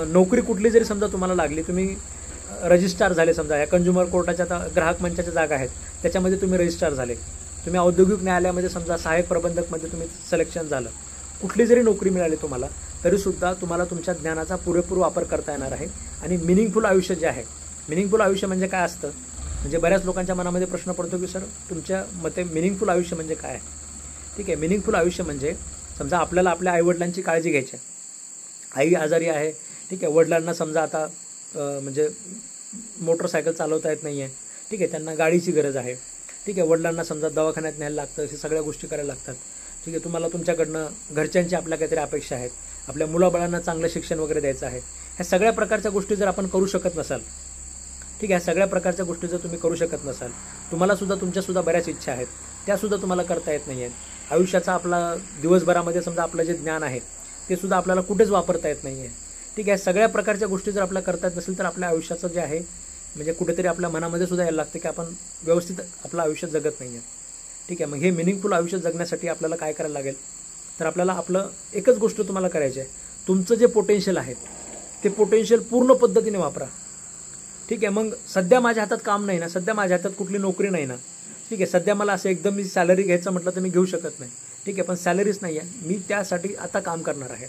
नोकरी कुठली जरी समजा तुम्हाला लागली, तुम्ही रजिस्ट्रार झाले, समजा या कंझ्युमर कोर्टाच्या आता ग्राहक मंचाच्या जागा आहेत त्याच्यामध्ये तुम्ही रजिस्ट्रार झाले, तुम्ही औद्योगिक न्यायालयामध्ये समजा सहाय्यक प्रबंधकमध्ये तुम्ही सिलेक्शन झालं, कुठली जरी नोकरी मिळाली तुम्हाला तरीसुद्धा तुम्हाला तुमच्या ज्ञानाचा पुरेपूर वापर करता येणार आहे. आणि मिनिंगफुल आयुष्य जे आहे, मिनिंगफुल आयुष्य म्हणजे काय असतं, म्हणजे बऱ्याच लोकांच्या मनामध्ये प्रश्न पडतो की सर तुमच्या मते मिनिंगफुल आयुष्य म्हणजे काय. ठीक आहे, मिनिंगफुल आयुष्य म्हणजे समजा आपल्याला आपल्या आईवडिलांची काळजी घ्यायची आहे, आई आजारी आहे, ठीक आहे, वडिलांना समजा आता म्हणजे मोटरसायकल चालवता येत नाही आहे, ठीक आहे, त्यांना गाडीची गरज आहे, ठीक आहे, वडिलांना समजा दवाखान्यात न्यायला लागतं, अशा सगळ्या गोष्टी करायला लागतात, ठीक आहे, तुम्हाला तुमच्याकडनं घरच्यांची आपल्या काहीतरी अपेक्षा आहेत, आपल्या मुलाबाळांना चांगलं शिक्षण वगैरे द्यायचं आहे, ह्या सगळ्या प्रकारच्या गोष्टी जर आपण करू शकत नसाल, ठीक आहे, सगळ्या प्रकारच्या गोष्टी जर तुम्ही करू शकत नसाल, तुम्हालासुद्धा तुमच्यासुद्धा बऱ्याच इच्छा आहेत, त्यासुद्धा तुम्हाला करता येत नाही आहेत, आयुष्याचा आपला दिवसभरामध्ये समजा आपलं जे ज्ञान आहे ते सुद्धा आपल्याला कुठेच वापरता येत नाही आहे, ठीक आहे, सगळ्या प्रकारच्या गोष्टी जर आपल्याला करता येत नसेल तर आपल्या आयुष्याचं जे आहे म्हणजे कुठेतरी आपल्या मनामध्ये सुद्धा यायला लागतं की आपण व्यवस्थित आपलं आयुष्य जगत नाही आहे, ठीक आहे. मग हे मिनिंगफुल आयुष्य जगण्यासाठी आपल्याला काय करायला लागेल, तर आपल्याला आपलं एकच गोष्ट तुम्हाला करायची आहे, तुमचं जे पोटेन्शियल आहे ते पोटेन्शियल पूर्ण पद्धतीने वापरा, ठीक आहे. मग सध्या माझ्या हातात काम नाही ना, सध्या माझ्या हातात कुठली नोकरी नाही ना, ठीक आहे, सध्या मला असं एकदम मी सॅलरी घ्यायचं म्हटलं तर मी घेऊ शकत नाही, ठीक आहे, पण सॅलरीच नाही आहे, मी त्यासाठी आता काम करणार आहे,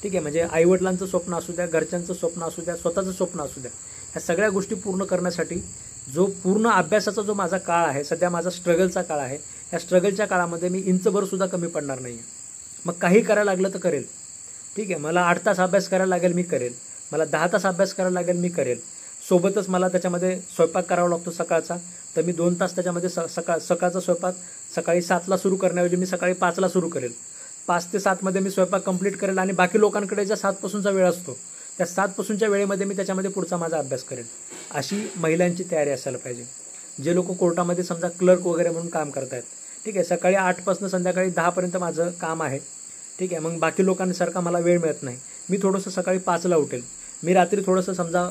ठीक आहे. म्हणजे आईवडिलांचं स्वप्न असू द्या, घरच्यांचं स्वप्न असू द्या, स्वतःचं स्वप्न असू द्या, ह्या सगळ्या गोष्टी पूर्ण करण्यासाठी जो पूर्ण अभ्यासाचा जो माझा काळ आहे, सध्या माझा स्ट्रगलचा काळ आहे, या स्ट्रगलच्या काळामध्ये मी इंचभरसुद्धा कमी पडणार नाही आहे. मग काही करायला लागलं तर करेल, ठीक आहे, मला 8 तास अभ्यास करायला लागेल मी करेल, मला 10 तास अभ्यास करायला लागेल मी करेल, सोबतच मला त्याच्यामध्ये स्वयंपाक करावा लागतो सकाळचा, तर मी 2 तास त्याच्यामध्ये सकाळचा स्वयंपाक सकाळी 7ला सुरू करण्याऐवजी मी सकाळी 5ला सुरू करेल, 5 ते 7 मध्ये मी स्वयंपाक कंप्लीट करेल आणि बाकी लोकांकडे ज्या 7 पासूनचा वेळ असतो त्या 7 पासूनच्या वेळेमध्ये मी त्याच्यामध्ये पुढचा माझा अभ्यास करेल. अशी महिलांची तयारी असायला पाहिजे. जे लोक कोर्टामध्ये समजा क्लर्क वगैरे म्हणून काम करतायत, ठीक आहे, सकाळी 8 पासून संध्याकाळी 10 पर्यंत माझं काम आहे, ठीक आहे, मग बाकी लोकांसारखा मला वेळ मिळत नाही, मी थोडंसं सकाळी 5ला उठेल, मी रात्री थोडंसं समजा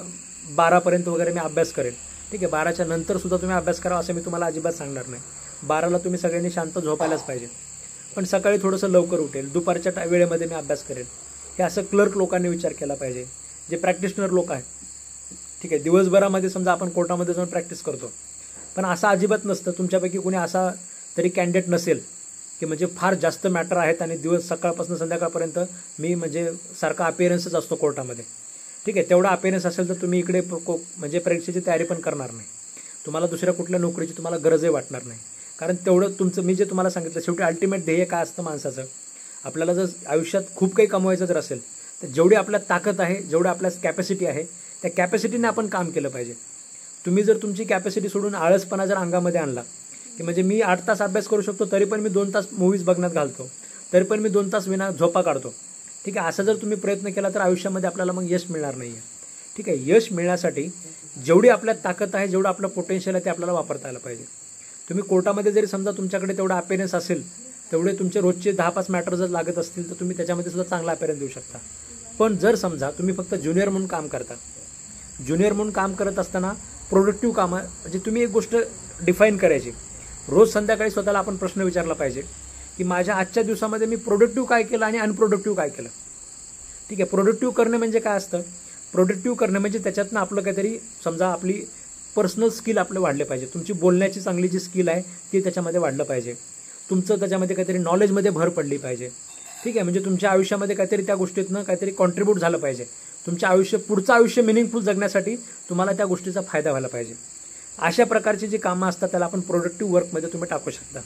12पर्यंत वगैरे मी अभ्यास करेल, ठीक आहे, 12च्या नंतर सुद्धा तुम्ही अभ्यास करा असं मी तुम्हाला अजिबात सांगणार नाही, 12ला तुम्ही सगळ्यांनी शांत झोपायलाच पाहिजे, पण सकाळी थोडंसं लवकर उठेल, दुपारच्या वेळेमध्ये मी अभ्यास करेल. हे असं क्लर्क लोकांनी विचार केला पाहिजे, जे प्रॅक्टिशनर लोक आहेत, ठीक आहे, दिवसभरामध्ये समजा आपण कोर्टामध्ये जाऊन प्रॅक्टिस करतो, पण असं अजिबात नसतं, तुमच्यापैकी कोणी असा तरी कॅन्डिडेट नसेल की म्हणजे फार जास्त मॅटर आहेत आणि सकाळपासून संध्याकाळपर्यंत मी म्हणजे सारखा अपिअरन्सच असतो कोर्टामध्ये, ठीक आहे, तेवढा अपिअरन्स असेल तर तुम्ही इकडे म्हणजे परीक्षेची तयारी पण करणार नाही, तुम्हाला दुसऱ्या कुठल्या नोकरीची तुम्हाला गरजही वाटणार नाही, कारण तेवढं तुमचं मी जे तुम्हाला सांगितलं शेवटी अल्टिमेट ध्येय काय असतं माणसाचं, आपल्याला जर आयुष्यात खूप काही कमवायचं जर असेल तर जेवढी आपल्यात ताकद आहे, जेवढी आपल्यात कॅपॅसिटी आहे त्या कॅपॅसिटीने आपण काम केलं पाहिजे. तुम्ही जर तुमची कॅपॅसिटी सोडून आळसपणा जर अंगामध्ये आणला की म्हणजे मी 8 तास अभ्यास करू शकतो तरी पण मी 2 तास मूव्हीज बघण्यात घालतो, तरी पण मी 2 तास विना झोपा काढतो, ठीक आहे, असं जर तुम्ही प्रयत्न केला तर आयुष्यामध्ये आपल्याला मग यश मिळणार नाही आहे, ठीक आहे. यश मिळण्यासाठी जेवढी आपल्यात ताकद आहे, जेवढं आपलं पोटेन्शियल आहे ते आपल्याला वापरता आलं पाहिजे. तुम्ही कोर्टामध्ये जरी समजा तुमच्याकडे तेवढा अपिअरन्स असेल, तेवढे तुमचे रोजचे 10-5 मॅटर जर लागत असतील तर तुम्ही त्याच्यामध्ये सुद्धा चांगला अपिअरन्स देऊ शकता. पण जर समजा तुम्ही फक्त ज्युनियर म्हणून काम करता, ज्युनियर म्हणून काम करत असताना प्रोडक्टिव्ह कामं म्हणजे तुम्ही एक गोष्ट डिफाईन करायची, रोज संध्याकाळी स्वतःला आपण प्रश्न विचारला पाहिजे की माझ्या आजच्या दिवसामध्ये मी प्रोडक्टिव्ह काय केलं आणि अनप्रोडक्टिव्ह काय केलं, ठीक आहे. प्रोडक्टिव्ह करणे म्हणजे काय असतं, प्रोडक्टिव्ह करणे म्हणजे त्याच्यातनं आपलं काहीतरी समजा आपली पर्सनल स्किल आपले वाढले पाहिजे, तुमची बोलण्याची चांगली जी स्किल आहे ती त्याच्यामध्ये वाढलं पाहिजे, तुमचं त्याच्यामध्ये काहीतरी नॉलेजमध्ये भर पडली पाहिजे, ठीक आहे, म्हणजे तुमच्या आयुष्यामध्ये काहीतरी त्या गोष्टीतनं काहीतरी कॉन्ट्रीब्यूट झालं पाहिजे, तुमचं आयुष्य पुढचं आयुष्य मिनिंगफुल जगण्यासाठी तुम्हाला त्या गोष्टीचा फायदा व्हायला पाहिजे. अशा प्रकारची जी कामं असतात त्याला आपण प्रोडक्टिव्ह वर्कमध्ये तुम्ही टाकू शकता,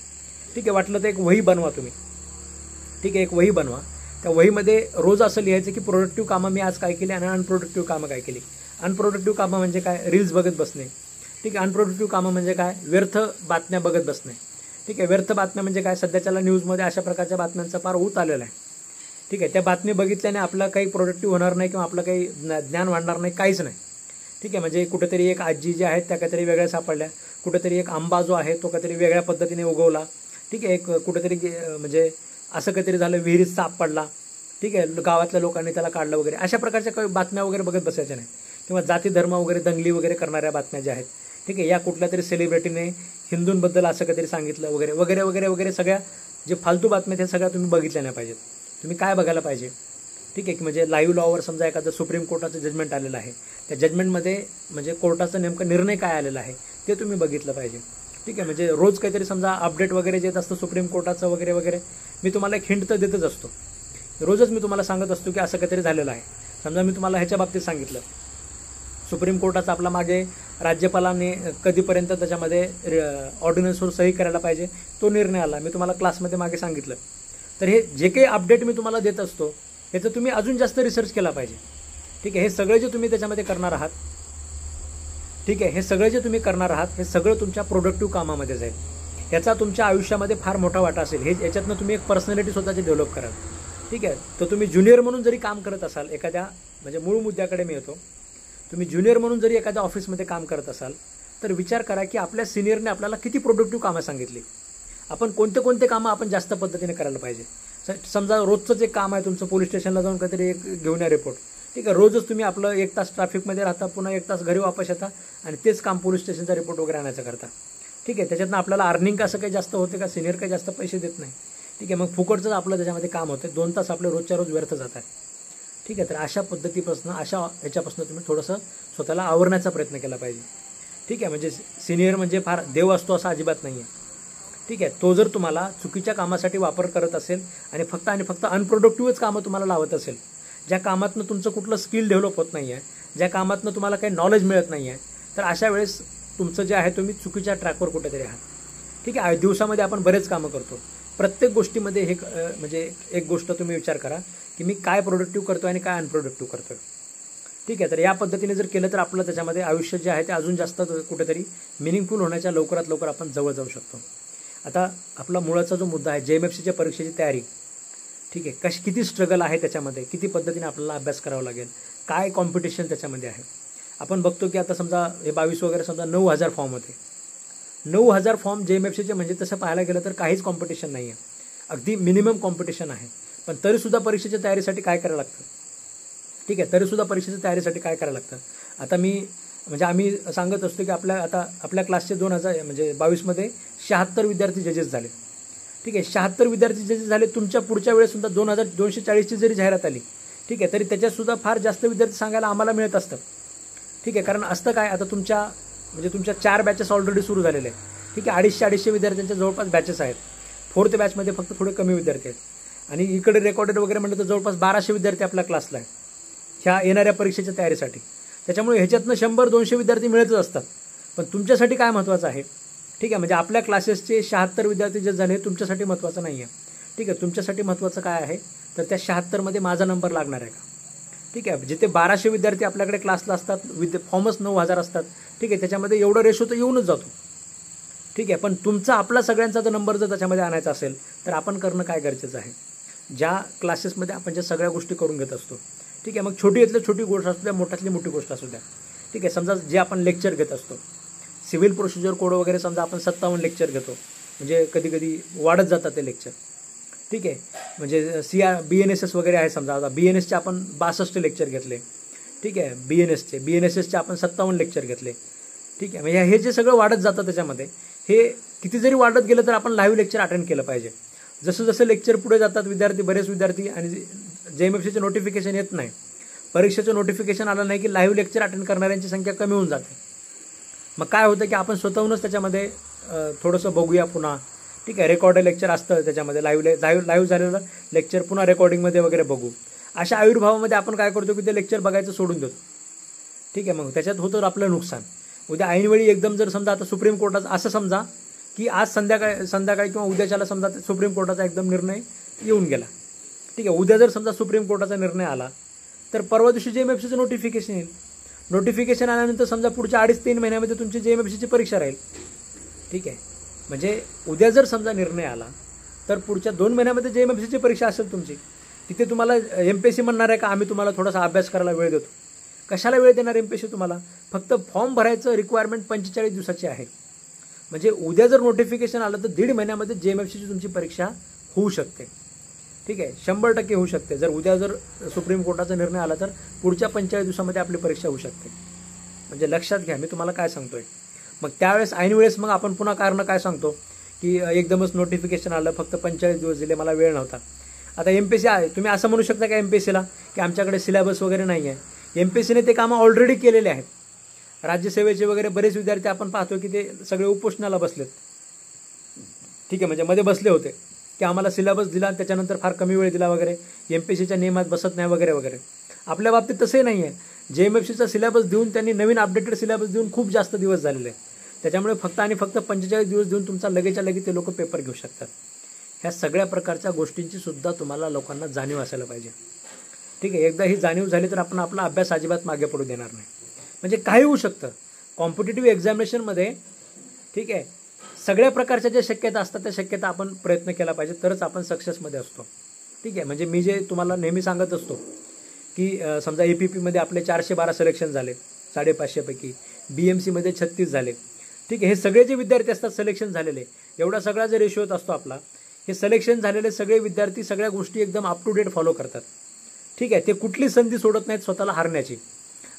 ठीक आहे. वाटलं तर एक वही बनवा तुम्ही, ठीक आहे, एक वही बनवा, त्या वहीमध्ये रोज असं लिहायचं की प्रोडक्टिव्ह कामं मी आज काय केली आणि अनप्रोडक्टिव्ह कामं काय केली. अनप्रोडक्टिव्ह कामं म्हणजे काय, रील्स बघत बसणे, ठीक आहे. अनप्रोडक्टिव्ह कामं म्हणजे काय, व्यर्थ बातम्या बघत बसणे, ठीक आहे. व्यर्थ बातम्या म्हणजे काय, सध्याच्याला न्यूजमध्ये अशा प्रकारच्या बातम्यांचा फार ऊत आलेला आहे, ठीक आहे. त्या बातमी बघितल्याने आपलं काही प्रोडक्टिव्ह होणार नाही किंवा आपलं काही ज्ञान वाढणार नाही, काहीच नाही, ठीक आहे. म्हणजे कुठेतरी एक आजी ज्या आहेत त्या काहीतरी वेगळ्या सापडल्या, कुठेतरी एक आंबा जो आहे तो काहीतरी वेगळ्या पद्धतीने उगवला, ठीक आहे. एक कुठेतरी म्हणजे असं काहीतरी झालं, विहिरीत साप पडला, ठीक आहे, गावातल्या लोकांनी त्याला काढलं वगैरे, अशा प्रकारच्या काही बातम्या वगैरे बघत बसायच्या नाही. किंवा जाती धर्म वगैरे दंगली वगैरे करणाऱ्या बातम्या ज्या आहेत, ठीक आहे, या कुठल्या तरी सेलिब्रिटीने हिंदूंबद्दल असं काहीतरी सांगितलं वगैरे वगैरे वगैरे वगैरे, सगळ्या जे फालतू बातम्या त्या सगळ्या तुम्ही बघितल्या नाही पाहिजेत. तुम्ही काय बघायला पाहिजे, ठीक आहे, की म्हणजे लाईव्ह लॉवर समजा एखादं सुप्रीम कोर्टाचं जजमेंट आलेलं आहे, त्या जजमेंटमध्ये म्हणजे कोर्टाचा नेमका निर्णय काय आलेला आहे ते तुम्ही बघितलं पाहिजे, ठीक आहे. म्हणजे रोज काहीतरी समजा अपडेट वगैरे जे येत असतं सुप्रीम कोर्टाचं वगैरे वगैरे, मी तुम्हाला एक हिंट तर देतच असतो, रोजच मी तुम्हाला सांगत असतो की असं काहीतरी झालेलं आहे. समजा मी तुम्हाला ह्याच्या बाबतीत सांगितलं, सुप्रीम कोर्टाचा आपला मागे राज्यपालाने कधीपर्यंत त्याच्यामध्ये ऑर्डिनन्सवर सही करायला पाहिजे तो निर्णय आला, मी तुम्हाला क्लासमध्ये मागे सांगितलं. तर हे जे काही अपडेट मी तुम्हाला देत असतो याचं तुम्ही अजून जास्त रिसर्च केला पाहिजे. ठीक आहे, हे सगळे जे तुम्ही त्याच्यामध्ये करणार आहात, ठीक आहे, हे सगळं जे तुम्ही करणार आहात हे सगळं तुमच्या प्रोडक्टिव्ह कामामध्ये जाईल. याचा तुमच्या आयुष्यामध्ये फार मोठा वाटा असेल. हे याच्यातनं तुम्ही एक पर्सनॅलिटी स्वतःची डेव्हलप कराल. ठीक आहे, तर तुम्ही ज्युनियर म्हणून जरी काम करत असाल एखाद्या, म्हणजे मूळ मुद्द्याकडे मी येतो, तुम्ही ज्युनियर म्हणून जरी एखाद्या ऑफिसमध्ये काम करत असाल तर विचार करा की आपल्या सिनियरने आपल्याला किती प्रोडक्टिव्ह कामं सांगितली. आपण कोणते कामं आपण जास्त पद्धतीने करायला पाहिजे. समजा रोजचं एक काम आहे तुमचं, पोलीस स्टेशनला जाऊन काहीतरी एक घेऊन या रिपोर्ट. ठीक आहे, रोजच तुम्ही आपलं 1 तास ट्रॅफिकमध्ये राहता, पुन्हा 1 तास घरी वापस येता आणि तेच काम पोलीस स्टेशनचा रिपोर्ट वगैरे आणायचं करता. ठीक आहे, त्याच्यातनं आपल्याला अर्निंग कसं काही जास्त होते का? सिनियर काही जास्त पैसे देत नाही. ठीक आहे, मग फुकटचं आपलं त्याच्यामध्ये काम होतं. 2 तास आपले रोजच्या रोज व्यर्थ जात आहे. ठीक आहे, तर अशा पद्धतीपासून, अशा ह्याच्यापासून तुम्ही थोडंसं स्वतःला आवरण्याचा प्रयत्न केला पाहिजे. ठीक आहे, म्हणजे सिनियर म्हणजे फार देव असतो असं अजिबात नाही आहे. ठीक आहे, तो जर तुम्हाला चुकीच्या कामासाठी वापर करत असेल आणि फक्त अनप्रोडक्टिव्हच कामं तुम्हाला लावत असेल, ज्या कामातनं तुमचं कुठलं स्किल डेव्हलप होत नाही आहे, ज्या कामातनं तुम्हाला काही नॉलेज मिळत नाही आहे, तर अशा वेळेस तुमचं जे आहे तुम्ही चुकीच्या ट्रॅकवर कुठेतरी आहात. ठीक आहे, दिवसामध्ये आपण बरेच कामं करतो. प्रत्येक गोष्टीमध्ये हे म्हणजे एक गोष्ट तुम्ही विचार करा की मी काय प्रोडक्टिव्ह करतो आणि काय अनप्रोडक्टिव्ह करतो. ठीक आहे, तर या पद्धतीने जर केलं तर आपलं त्याच्यामध्ये आयुष्य जे आहे ते अजून जास्त कुठेतरी मिनिंगफुल होण्याच्या लवकरात लवकर आपण जवळ जाऊ शकतो. आता आपला मुळाचा जो मुद्दा आहे JMFCच्या परीक्षेची तयारी. ठीक आहे, किती स्ट्रगल आहे त्याच्यामध्ये, किती पद्धतीने आपल्याला अभ्यास करावा लागेल, काय कॉम्पिटिशन त्याच्यामध्ये आहे. आपण बघतो की आता समजा हे 22 वगैरे समजा 9,000 फॉर्म होते. 9,000 फॉर्म JMFCचे, म्हणजे तसं पाहायला गेलं तर काहीच कॉम्पिटिशन नाही आहे, अगदी मिनिमम कॉम्पिटिशन आहे. पण तरीसुद्धा परीक्षेच्या तयारीसाठी काय करायला लागतं. ठीक आहे, तरीसुद्धा परीक्षेच्या तयारीसाठी काय करायला लागतं. आता म्हणजे आम्ही सांगत असतो की आपल्या क्लासचे 2000 म्हणजे 22मध्ये 76 विद्यार्थी जजेस झाले. ठीक आहे, 76 विद्यार्थी जजेस झाले. तुमच्या पुढच्या वेळेससुद्धा 2240ची जरी जाहिरात आली, ठीक आहे, तरी त्याच्यातसुद्धा फार जास्त विद्यार्थी सांगायला आम्हाला मिळत असतं. ठीक आहे, कारण असतं काय, आता तुमच्या 4 बॅचेस ऑलरेडी सुरू झालेले आहेत. ठीक आहे, 250 विद्यार्थ्यांच्या जवळपास बॅचेस आहेत. 4th बॅचमध्ये फक्त थोडे कमी विद्यार्थी आहेत आणि इकडे रेकॉर्डेड वगैरे म्हटलं तर जवळपास 1200 विद्यार्थी आपल्या क्लासला आहेत ह्या येणाऱ्या परीक्षेच्या तयारीसाठी. त्याच्यामुळे ह्याच्यातनं 100-200 विद्यार्थी मिळतच असतात. पण तुमच्यासाठी काय महत्त्वाचं आहे. ठीक आहे, म्हणजे आपल्या क्लासेसचे 76 विद्यार्थी जे झाले तुमच्यासाठी महत्त्वाचं नाही आहे. ठीक आहे, तुमच्यासाठी महत्त्वाचं काय आहे तर त्या 76मध्ये माझा नंबर लागणार आहे का. ठीक आहे, जिथे 1200 विद्यार्थी आपल्याकडे क्लासला असतात, फॉर्मच 9,000 असतात. ठीक आहे, त्याच्यामध्ये एवढा रेशो तर येऊनच जातो. ठीक आहे, पण तुमचा आपला सगळ्यांचा जर नंबर जर त्याच्यामध्ये आणायचा असेल तर आपण करणं काय गरजेचं आहे. ज्या क्लासेसमध्ये आपण ज्या सगळ्या गोष्टी करून घेत असतो. ठीक आहे, मग छोटीतली छोटी गोष्ट असू द्या, मोठ्यातली मोठी गोष्ट असू द्या. ठीक आहे, समजा जे आपण लेक्चर घेत असतो, सिव्हिल प्रोसिजर कोड वगैरे समजा आपण 57 लेक्चर घेतो, म्हणजे कधी कधी वाढत जातात ते लेक्चर. ठीक आहे, म्हणजे BNSS वगैरे आहे समजा, आता BNSचे आपण 62 लेक्चर घेतले. ठीक आहे, BNSSचे आपण 57 लेक्चर घेतले. ठीक आहे, म्हणजे हे जे सगळं वाढत जातं त्याच्यामध्ये, हे किती जरी वाढत गेलं तर आपण लाईव्ह लेक्चर अटेंड केलं पाहिजे. जसं जसं लेक्चर पुढे जातात बरेच विद्यार्थी आणि JMFCचे नोटिफिकेशन येत नाही, परीक्षेचं नोटिफिकेशन आलं नाही की लाईव्ह लेक्चर अटेंड करणाऱ्यांची संख्या कमी होऊन जाते. मग काय होतं की आपण स्वतःहूनच त्याच्यामध्ये थोडंसं बघूया पुन्हा. ठीक आहे, रेकॉर्डेड लेक्चर असतं त्याच्यामध्ये, लाईव्ह झालेलं लेक्चर पुन्हा रेकॉर्डिंगमध्ये वगैरे बघू. अशा आविर्भावामध्ये आपण काय करतो की ते लेक्चर बघायचं सोडून देतो. ठीक आहे, मग त्याच्यात होतं आपलं नुकसान. उद्या ऐनवेळी एकदम जर समजा आता सुप्रीम कोर्टाचा असं समजा की आज संध्याकाळी किंवा उद्याच्याला समजा सुप्रीम कोर्टाचा एकदम निर्णय येऊन गेला. ठीक आहे, उद्या जर समजा सुप्रीम कोर्टाचा निर्णय आला तर परवा दिवशी JMFCचं नोटिफिकेशन येईल. नोटिफिकेशन आल्यानंतर समजा पुढच्या 2.5-3 महिन्यामध्ये तुमची JMFCची परीक्षा राहील. ठीक आहे, म्हणजे उद्या जर समजा निर्णय आला तर पुढच्या 2 महिन्यामध्ये JMFCची परीक्षा असेल तुमची. तिथे तुम्हाला MPSC म्हणणार आहे का आम्ही तुम्हाला थोडासा अभ्यास करायला वेळ देतो. कशाला वेळ देणार MPSC तुम्हाला. फक्त फॉर्म भरायचं रिक्वायरमेंट 45 दिवसाची आहे. म्हणजे उद्या जर नोटिफिकेशन आलं तर 1.5 महिन्यामध्ये JMFCची तुमची परीक्षा होऊ शकते. ठीक आहे, 100% होऊ शकते. जर सुप्रीम कोर्टाचा निर्णय आला तर पुढच्या 45 दिवसामध्ये आपली परीक्षा होऊ शकते. म्हणजे लक्षात घ्या मी तुम्हाला काय सांगतोय. मग त्यावेळेस ऐनवेळेस मग आपण पुन्हा कारण काय सांगतो की एकदमच नोटिफिकेशन आलं, फक्त 45 दिवस दिले, मला वेळ नव्हता. आता MPSC आहे, तुम्ही असं म्हणू शकता का MPSCला की आमच्याकडे सिलेबस वगैरे नाही आहे. MPSCने ते कामं ऑलरेडी केलेले आहेत. राज्यसेवेचे वगैरे बरेच विद्यार्थी आपण पाहतो की ते सगळे उपोषणाला बसलेत. ठीक आहे, म्हणजे मध्ये बसले होते की आम्हाला सिलेबस दिला आणि त्याच्यानंतर फार कमी वेळ दिला वगैरे, MPSCच्या नियमात बसत नाही वगैरे वगैरे. आपल्या बाबतीत तसंही नाही आहे. JMFCचा सिलेबस देऊन त्यांनी नवीन अपडेटेड सिलेबस देऊन खूप जास्त दिवस झालेले आहेत. त्याच्यामुळे फक्त 45 दिवस देऊन तुमचा लगेच्या लगेच ते लोक पेपर घेऊ शकतात. ह्या सगळ्या प्रकारच्या गोष्टींची सुद्धा तुम्हाला लोकांना जाणीव असायला पाहिजे. ठीक आहे, एकदा ही जाणीव झाली तर आपण आपला अभ्यास अजिबात मागे पडू देणार नाही. म्हणजे काही होऊ शकतं कॉम्पिटिटिव्ह एक्झामिनेशनमध्ये. ठीक आहे, सगळ्या प्रकारच्या ज्या शक्यता असतात त्या शक्यता आपण प्रयत्न केला पाहिजे, तरच आपण सक्सेसमध्ये असतो. ठीक आहे, म्हणजे मी जे तुम्हाला नेहमी सांगत असतो की समजा APPमध्ये आपले 412 सिलेक्शन झाले 550पैकी, BMCमध्ये 36 झाले. ठीक आहे, हे सगळे जे विद्यार्थी असतात सिलेक्शन झालेले, एवढा सगळा जे रेशो असतो आपला, हे सिलेक्शन झालेले सगळे विद्यार्थी सगळ्या गोष्टी एकदम अप टू डेट फॉलो करतात. ठीक आहे, ते कुठली संधी सोडत नाहीत स्वतःला हारण्याची.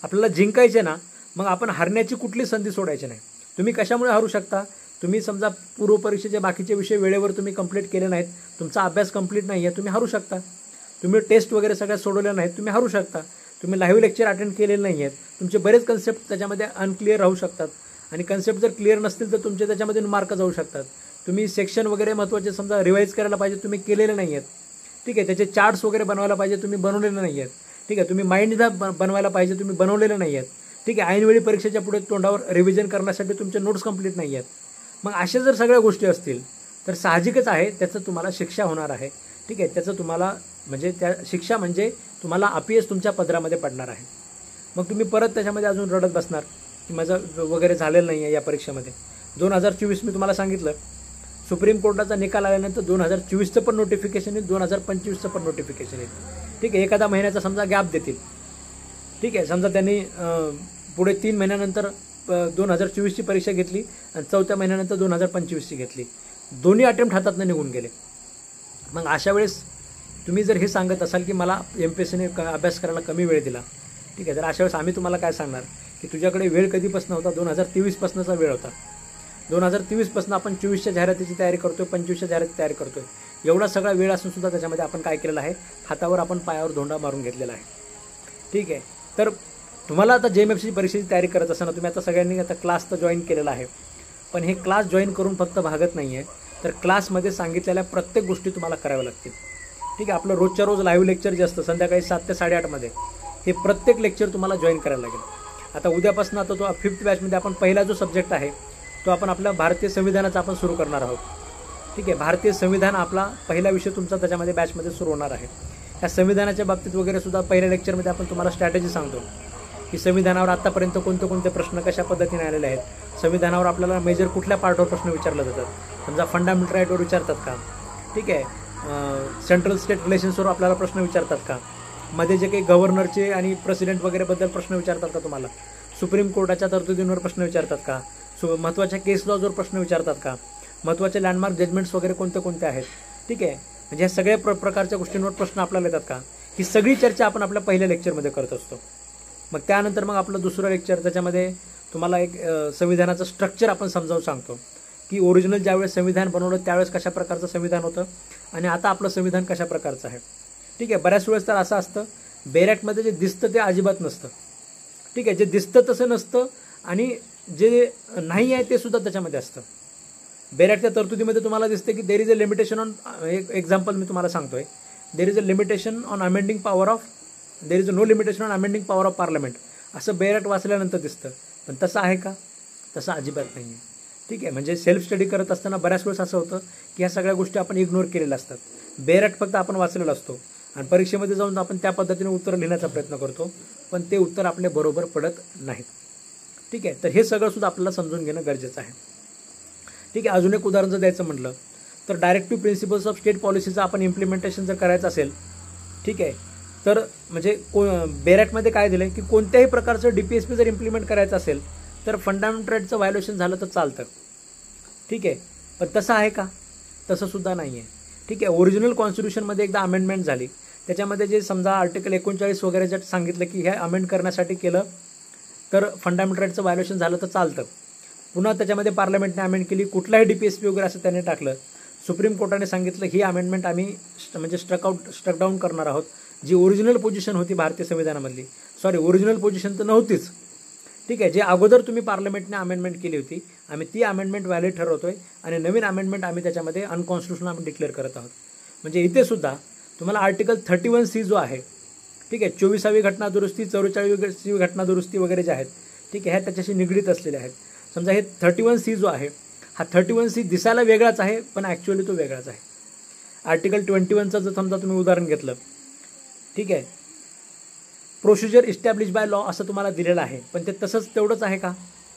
आपल्याला जिंकायचे ना, मग आपण हारण्याची कुठली संधी सोडायची नाही. तुम्ही कशामुळे हरू शकता? तुम्ही समजा पूर्वपरीक्षेचे बाकीचे विषय वेळेवर तुम्ही कंप्लीट केले नाहीत, तुमचा अभ्यास कंप्लीट नाही आहे, तुम्ही हरू शकता. तुम्ही टेस्ट वगैरे सगळ्या सोडवल्या नाहीत, तुम्ही हरू शकता. तुम्ही लाईव्ह लेक्चर अटेंड केलेले नाही आहेत, तुमचे बरेच कन्सेप्ट त्याच्यामध्ये अनक्लिअर राहू शकतात. आणि कन्सेप्ट जर क्लिअर नसतील तर तुमचे त्याच्यामध्ये मार्क जाऊ शकतात. तुम्ही सेक्शन वगैरे महत्त्वाचे समजा रिवाईज करायला पाहिजे, तुम्ही केलेले नाही आहेत. ठीक आहे, त्याचे चार्ट्स वगैरे बनवायला पाहिजे, तुम्ही बनवलेले नाही आहेत. ठीक आहे, तुम्ही माइंड बनवायला पाहिजे, तुम्ही बनवलेले नाही आहेत. ठीक आहे, ऐनवेळी परीक्षेच्या पुढे तोंडावर रिव्हिजन करण्यासाठी तुमचे नोट्स कंप्लीट नाही आहेत. मग अशा जर सगळ्या गोष्टी असतील तर साहजिकच आहे त्याचं तुम्हाला शिक्षा होणार आहे. ठीक आहे, त्याचं तुम्हाला म्हणजे त्या शिक्षा म्हणजे तुम्हाला अपयश तुमच्या पदरामध्ये पडणार आहे. मग तुम्ही परत त्याच्यामध्ये अजून रडत बसणार की माझं वगैरे झालेलं नाही आहे या परीक्षेमध्ये. 2024 मी तुम्हाला सांगितलं, सुप्रीम कोर्टाचा निकाल आल्यानंतर 2024चं पण नोटिफिकेशन येईल, 2025चं पण नोटिफिकेशन येईल. ठीक आहे, एखादा महिन्याचा समजा गॅप देतील. ठीक आहे, समजा त्यांनी पुढे 3 महिन्यानंतर 2024ची परीक्षा घेतली आणि 4थ्या महिन्यानंतर 2025ची घेतली, दोन्ही अटेम्प्ट हातातनं निघून गेले. मग अशा वेळेस तुम्ही जर हे सांगत असाल की मला MPSCने अभ्यास करायला कमी वेळ दिला, ठीक आहे, तर अशा वेळेस आम्ही तुम्हाला काय सांगणार की तुझ्याकडे वेळ कधीपासून होता? 2023पासूनचा वेळ होता. 2023पासून आपण 24च्या जाहिरातीची तयारी करतोय, 25च्या जाहिरातीची तयारी करतोय. एवढा सगळा वेळ असून सुद्धा त्याच्यामध्ये आपण काय केलेलं आहे? हातावर आपण पायावर धोंडा मारून घेतलेला आहे. ठीक आहे, तर तुम्हाला आता JMFCची परीक्षेची तयारी करत असताना तुम्ही आता सगळ्यांनी आता क्लास तर जॉईन केलेला आहे, पण हे क्लास जॉईन करून फक्त भागत नाही आहे, तर क्लासमध्ये सांगितलेल्या प्रत्येक गोष्टी तुम्हाला कराव्या लागतील. ठीक आहे, आपलं रोजच्या रोज लाईव्ह लेक्चर जे असतं संध्याकाळी 7 ते 8:30मध्ये, हे प्रत्येक लेक्चर तुम्हाला जॉईन करायला लागेल. आता उद्यापासून आता तो 5th बॅचमध्ये आपण पहिला जो सब्जेक्ट आहे तो आपण आपल्या भारतीय संविधानाचा आपण सुरू करणार आहोत. ठीक आहे, भारतीय संविधान आपला पहिला विषय तुमचा त्याच्यामध्ये बॅचमध्ये सुरू होणार आहे. त्या संविधानाच्या बाबतीत वगैरे सुद्धा पहिल्या लेक्चरमध्ये आपण तुम्हाला स्ट्रॅटेजी सांगतो की संविधानावर आत्तापर्यंत कोणते प्रश्न कशा पद्धतीने आलेले आहेत, संविधानावर आपल्याला मेजर कुठल्या पार्टवर प्रश्न विचारले जातात, समजा फंडामेंटल राईटवर विचारतात का, ठीक आहे, सेंट्रल स्टेट रिलेशन्सवर आपल्याला प्रश्न विचारतात का, मध्ये जे काही गव्हर्नरचे आणि प्रेसिडेंट वगैरेबद्दल प्रश्न विचारतात का तुम्हाला, सुप्रीम कोर्टाच्या तरतुदींवर प्रश्न विचारतात का, महत्त्वाच्या केस लॉजवर प्रश्न विचारतात का, महत्त्वाचे लँडमार्क जजमेंट्स वगैरे कोणते आहेत. ठीक आहे, म्हणजे ह्या सगळ्या प्रकारच्या गोष्टींवर प्रश्न आपल्याला येतात का, ही सगळी चर्चा आपण आपल्या पहिल्या लेक्चरमध्ये करत असतो. मग त्यानंतर मग आपलं दुसरं लेक्चर त्याच्यामध्ये तुम्हाला एक संविधानाचं स्ट्रक्चर आपण समजावून सांगतो की ओरिजिनल ज्यावेळेस संविधान बनवलं त्यावेळेस कशा प्रकारचं संविधान होतं आणि आता आपलं संविधान कशा प्रकारचं आहे. ठीक आहे, बऱ्याच वेळेस तर असं असतं बेरॅकमध्ये जे दिसतं ते अजिबात नसतं. ठीक आहे, जे दिसतं तसं नसतं आणि जे नाही आहे ते सुद्धा त्याच्यामध्ये असतं. बेरॅकच्या तरतुदीमध्ये तुम्हाला दिसतं की there is a limitation on, एक एक्झाम्पल मी तुम्हाला सांगतोय, there is a limitation on amending power of, there is a no limitation on amending power of parliament, असं बेरॅक वाचल्यानंतर दिसतं. पण तसं आहे का? तसं अजिबात नाही आहे. ठीक आहे, म्हणजे सेल्फ स्टडी करत असताना बऱ्याच वेळेस असं होतं की ह्या सगळ्या गोष्टी आपण इग्नोर केलेल्या असतात. बेरॅक फक्त आपण वाचलेला असतो आणि परीक्षेमध्ये जाऊन आपण त्या पद्धतीने उत्तर लिहिण्याचा प्रयत्न करतो, पण ते उत्तर आपले बरोबर पडत नाहीत. ठीक आहे, तर हे सगळं सुद्धा आपल्याला समजून घेणं गरजेचं आहे. ठीक आहे, अजून एक उदाहरण जर द्यायचं म्हटलं तर डायरेक्टिव्ह प्रिन्सिपल्स ऑफ स्टेट पॉलिसीचं आपण इम्प्लिमेंटेशन जर करायचं असेल, ठीक आहे, तर म्हणजे बेरॅकमध्ये काय दिलं की कोणत्याही प्रकारचं DPSP जर इम्प्लिमेंट करायचं असेल तर फंडामेंटल राईटचं व्हायोलेशन झालं तर चालतं. ठीक आहे, पण तसं आहे का? तसं सुद्धा नाही आहे. ठीक आहे, ओरिजिनल कॉन्स्टिट्यूशनमध्ये एकदा अमेंडमेंट झाली, त्याच्यामध्ये जे समजा आर्टिकल 39 वगैरे जर सांगितलं की ह्या अमेंड करण्यासाठी केलं तर फंडामेंटल राईटचं व्हायोलेशन झालं तर चालतं. पुन्हा त्याच्यामध्ये पार्लमेंटने अमेंड केली, कुठलाही DPSP वगैरे असं त्याने टाकलं, सुप्रीम कोर्टाने सांगितलं ही अमेंडमेंट आम्ही म्हणजे स्ट्रक डाऊन करणार आहोत. जी ओरिजिनल पोझिशन होती भारतीय संविधानामधली, ओरिजिनल पोझिशन तर नव्हतीच. ठीक आहे, जे अगोदर तुम्ही पार्लमेंटने अमेंडमेंट केली होती, आम्ही ती अमेंडमेंट व्हॅलिड ठरवतोय आणि नवीन अमेंडमेंट आम्ही त्याच्यामध्ये अनकॉन्स्टिट्युशनल आम्ही डिक्लेअर करत आहोत. म्हणजे इथे सुद्धा तुम्हाला आर्टिकल 31C जो आहे, ठीक आहे, 24वी घटना दुरुस्ती, 44वी घटना दुरुस्ती वगैरे जे आहेत, ठीक आहे, ह्या त्याच्याशी निगडीत असलेले आहेत. समजा हे 31C जो आहे, हा 31C दिसायला वेगळाच आहे पण ॲक्च्युअली तो वेगळाच आहे. आर्टिकल 21चं जर समजा तुम्ही उदाहरण घेतलं, ठीक आहे, प्रोसिजर इस्टॅब्लिश बाय लॉ असं तुम्हाला दिलेलं आहे, पण ते तसंच तेवढंच आहे का?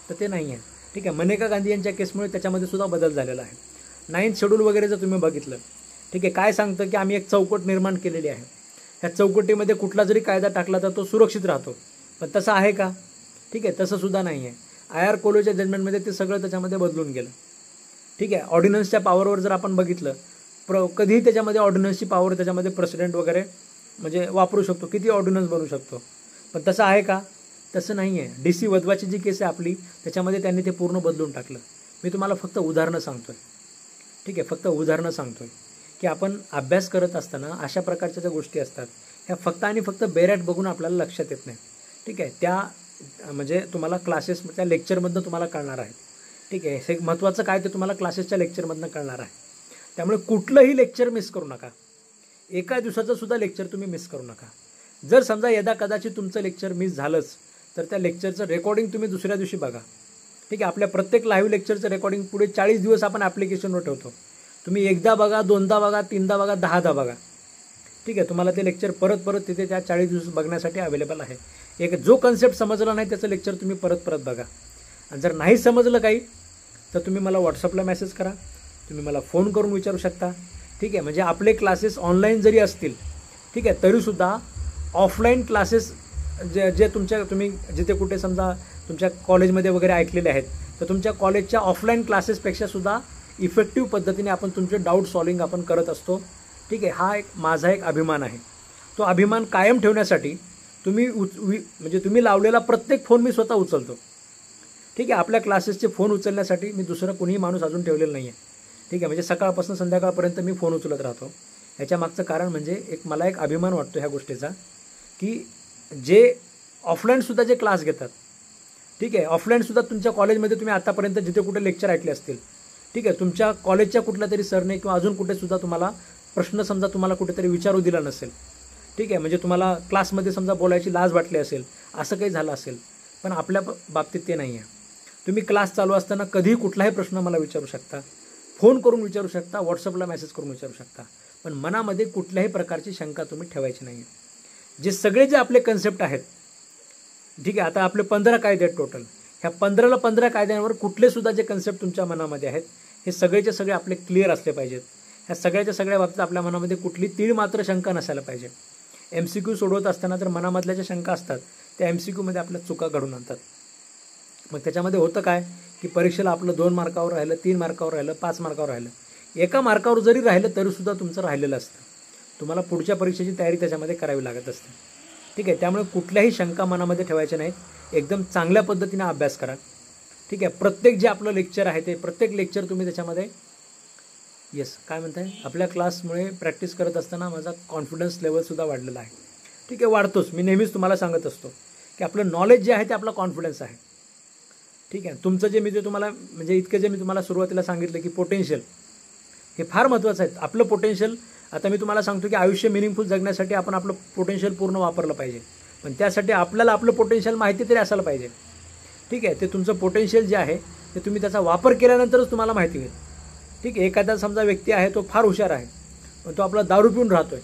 तर ते नाही आहे. ठीक आहे, मनेका गांधी यांच्या केसमुळे त्याच्यामध्ये सुद्धा बदल झालेला आहे. 9th शेड्यूल वगैरे जर तुम्ही बघितलं, ठीक आहे, काय सांगतं की आम्ही एक चौकट निर्माण केलेली आहे, ह्या चौकटीमध्ये कुठला जरी कायदा टाकला तर तो सुरक्षित राहतो. पण तसं आहे का? ठीक आहे, तसं सुद्धा नाही आहे. IR कोलोच्या जजमेंटमध्ये ते सगळं त्याच्यामध्ये बदलून गेलं. ठीक आहे, ऑर्डिनन्सच्या पॉवरवर जर आपण बघितलं, कधीही त्याच्यामध्ये ऑर्डिनन्सची पॉवर त्याच्यामध्ये प्रेसिडेंट वगैरे म्हणजे वापरू शकतो, किती ऑर्डिनन्स बनवू शकतो. पण तसं आहे का? तसं नाही आहे. DC वधवाची जी केस आहे आपली, त्याच्यामध्ये त्यांनी ते पूर्ण बदलून टाकलं. मी तुम्हाला फक्त उदाहरणं सांगतो आहे. ठीक आहे, फक्त उदाहरणं सांगतो आहे की आपण अभ्यास करत असताना अशा प्रकारच्या ज्या गोष्टी असतात ह्या फक्त आणि फक्त बेरॅट बघून आपल्याला लक्षात येत नाही. ठीक आहे, त्या म्हणजे तुम्हाला क्लासेस त्या लेक्चरमधनं तुम्हाला कळणार आहे. ठीक आहे, हे महत्त्वाचं काय ते तुम्हाला क्लासेसच्या लेक्चरमधनं कळणार आहे. त्यामुळे कुठलंही लेक्चर मिस करू नका. एका दिवसाचं सुद्धा लेक्चर तुम्ही मिस करू नका. जर समजा यदा कदाचित तुमचं लेक्चर मिस झालंच तर त्या लेक्चरचं रेकॉर्डिंग तुम्ही दुसऱ्या दिवशी बघा. ठीक आहे, आपल्या प्रत्येक लाईव्ह लेक्चरचं रेकॉर्डिंग पुढे 40 दिवस आपण ॲप्लिकेशनवर ठेवतो. तुम्ही एकदा बघा, दोनदा बघा, तीनदा बघा, 10दा बघा. ठीक आहे, तुम्हाला ते लेक्चर परत परत तिथे त्या 40 दिवस बघण्यासाठी अवेलेबल आहे. एक जो कन्सेप्ट समजला नाही त्याचं लेक्चर तुम्ही परत परत बघा. आणि जर नाही समजलं काही तर तुम्ही मला व्हॉट्सअपला मेसेज करा, तुम्ही मला फोन करून विचारू शकता. ठीक आहे, म्हणजे आपले क्लासेस ऑनलाईन जरी असतील, ठीक आहे, तरीसुद्धा ऑफलाईन क्लासेस जे तुम्ही जिथे कुठे समजा तुमच्या कॉलेजमध्ये वगैरे ऐकलेले आहेत तर तुमच्या कॉलेजच्या ऑफलाईन क्लासेसपेक्षा सुद्धा इफेक्टिव्ह पद्धतीने आपण तुमचे डाऊट सॉल्विंग आपण करत असतो. ठीक आहे, हा माझा एक अभिमान आहे. तो अभिमान कायम ठेवण्यासाठी तुम्ही लावलेला प्रत्येक फोन मी स्वतः उचलतो. ठीक आहे, आपल्या क्लासेसचे फोन उचलण्यासाठी मी दुसरं कोणीही माणूस अजून ठेवलेलं नाही आहे. ठीक आहे, म्हणजे सकाळपासून संध्याकाळपर्यंत मी फोन उचलत राहतो. याच्या मागचं कारण म्हणजे मला एक अभिमान वाटतो ह्या गोष्टीचा की जे ऑफलाईनसुद्धा जे क्लास घेतात, ठीक आहे, ऑफलाईनसुद्धा तुमच्या कॉलेजमध्ये तुम्ही आतापर्यंत जिथे कुठे लेक्चर ऐकले असतील, ठीक आहे, तुमच्या कॉलेजच्या कुठल्या तरी सरने किंवा अजून कुठेसुद्धा तुम्हाला प्रश्न समजा तुम्हाला कुठेतरी विचारू दिला नसेल. ठीक आहे, म्हणजे तुम्हाला क्लासमध्ये समजा बोलायची लाज वाटली असेल, असं काही झालं असेल. पण आपल्या बाबतीत ते नाही आहे. तुम्ही क्लास चालू असताना कधीही कुठलाही प्रश्न मला विचारू शकता, फोन करून विचारू शकता, व्हॉट्सअपला मेसेज करून विचारू शकता. पण मनामध्ये कुठल्याही प्रकारची शंका तुम्ही ठेवायची नाही आहे. जे सगळे जे आपले कन्सेप्ट आहेत, ठीक आहे, आता आपले 15 कायदे आहेत टोटल. ह्या 15ला 15 कायद्यांवर कुठले सुद्धा जे कन्सेप्ट तुमच्या मनामध्ये आहेत हे सगळेचे सगळे आपले क्लिअर असले पाहिजेत. ह्या सगळ्याच्या सगळ्या बाबतीत आपल्या मनामध्ये कुठली तीळ मात्र शंका नसायला पाहिजे. MCQ सोडवत असताना जर मनामधल्या ज्या शंका असतात त्या MCQमध्ये आपल्या चुका घडून आणतात. मग त्याच्यामध्ये होतं काय की परीक्षेला आपलं 2 मार्कावर राहिलं, 3 मार्कावर राहिलं, 5 मार्कावर राहिलं, 1 मार्कावर जरी राहिलं तरीसुद्धा तुमचं राहिलेलं असतं. तुम्हाला पुढच्या परीक्षेची तयारी त्याच्यामध्ये करावी लागत असते. ठीक आहे, त्यामुळे कुठल्याही शंका मनामध्ये ठेवायच्या नाहीत. एकदम चांगल्या पद्धतीने अभ्यास करा. ठीक आहे, प्रत्येक जे आपलं लेक्चर आहे ते प्रत्येक लेक्चर तुम्ही त्याच्यामध्ये काय म्हणताय, आपल्या क्लासमुळे प्रॅक्टिस करत असताना माझा कॉन्फिडन्स लेवलसुद्धा वाढलेला आहे. ठीक आहे, वाढतोच. मी नेहमीच तुम्हाला सांगत असतो की आपलं नॉलेज जे आहे ते आपला कॉन्फिडन्स आहे. ठीक आहे, तुमचं जे मी तुम्हाला म्हणजे इतकं जे मी तुम्हाला सुरुवातीला सांगितलं की पोटेन्शियल हे फार महत्त्वाचं आहे. आपलं पोटेन्शियल, आता मी तुम्हाला सांगतो की आयुष्य मिनिंगफुल जगण्यासाठी आपण आपलं पोटेन्शियल पूर्ण वापरलं पाहिजे. पण त्यासाठी आपल्याला आपलं पोटेन्शियल माहिती तरी असायला पाहिजे. ठीक आहे, ते तुमचं पोटेन्शियल जे आहे ते तुम्ही त्याचा वापर केल्यानंतरच तुम्हाला माहिती होईल. ठीक आहे, एखादा समजा व्यक्ती आहे तो फार हुशार आहे पण तो आपला दारू पिऊन राहतोय.